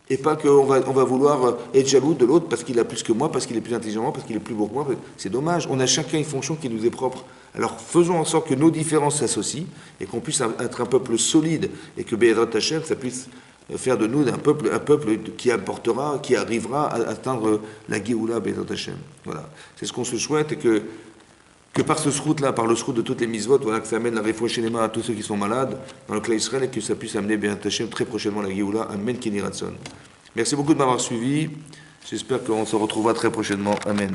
Et pas qu'on va vouloir être jaloux de l'autre parce qu'il a plus que moi, parce qu'il est plus intelligent que moi, parce qu'il est plus beau que moi. C'est dommage. On a chacun une fonction qui nous est propre. Alors faisons en sorte que nos différences s'associent et qu'on puisse être un peuple solide et que Be'ezrat Hashem, ça puisse faire de nous un peuple qui apportera, qui arrivera à atteindre la Géoula Be'ezrat Hashem. Voilà. C'est ce qu'on se souhaite et que par ce srout-là, par le srout de toutes les mitzvot, voilà, que ça amène la réfouche les mains à tous ceux qui sont malades dans le clan Israël et que ça puisse amener Be'ezrat Hashem très prochainement la Géoula. Amen Keni Ratson. Merci beaucoup de m'avoir suivi. J'espère qu'on se retrouvera très prochainement. Amen.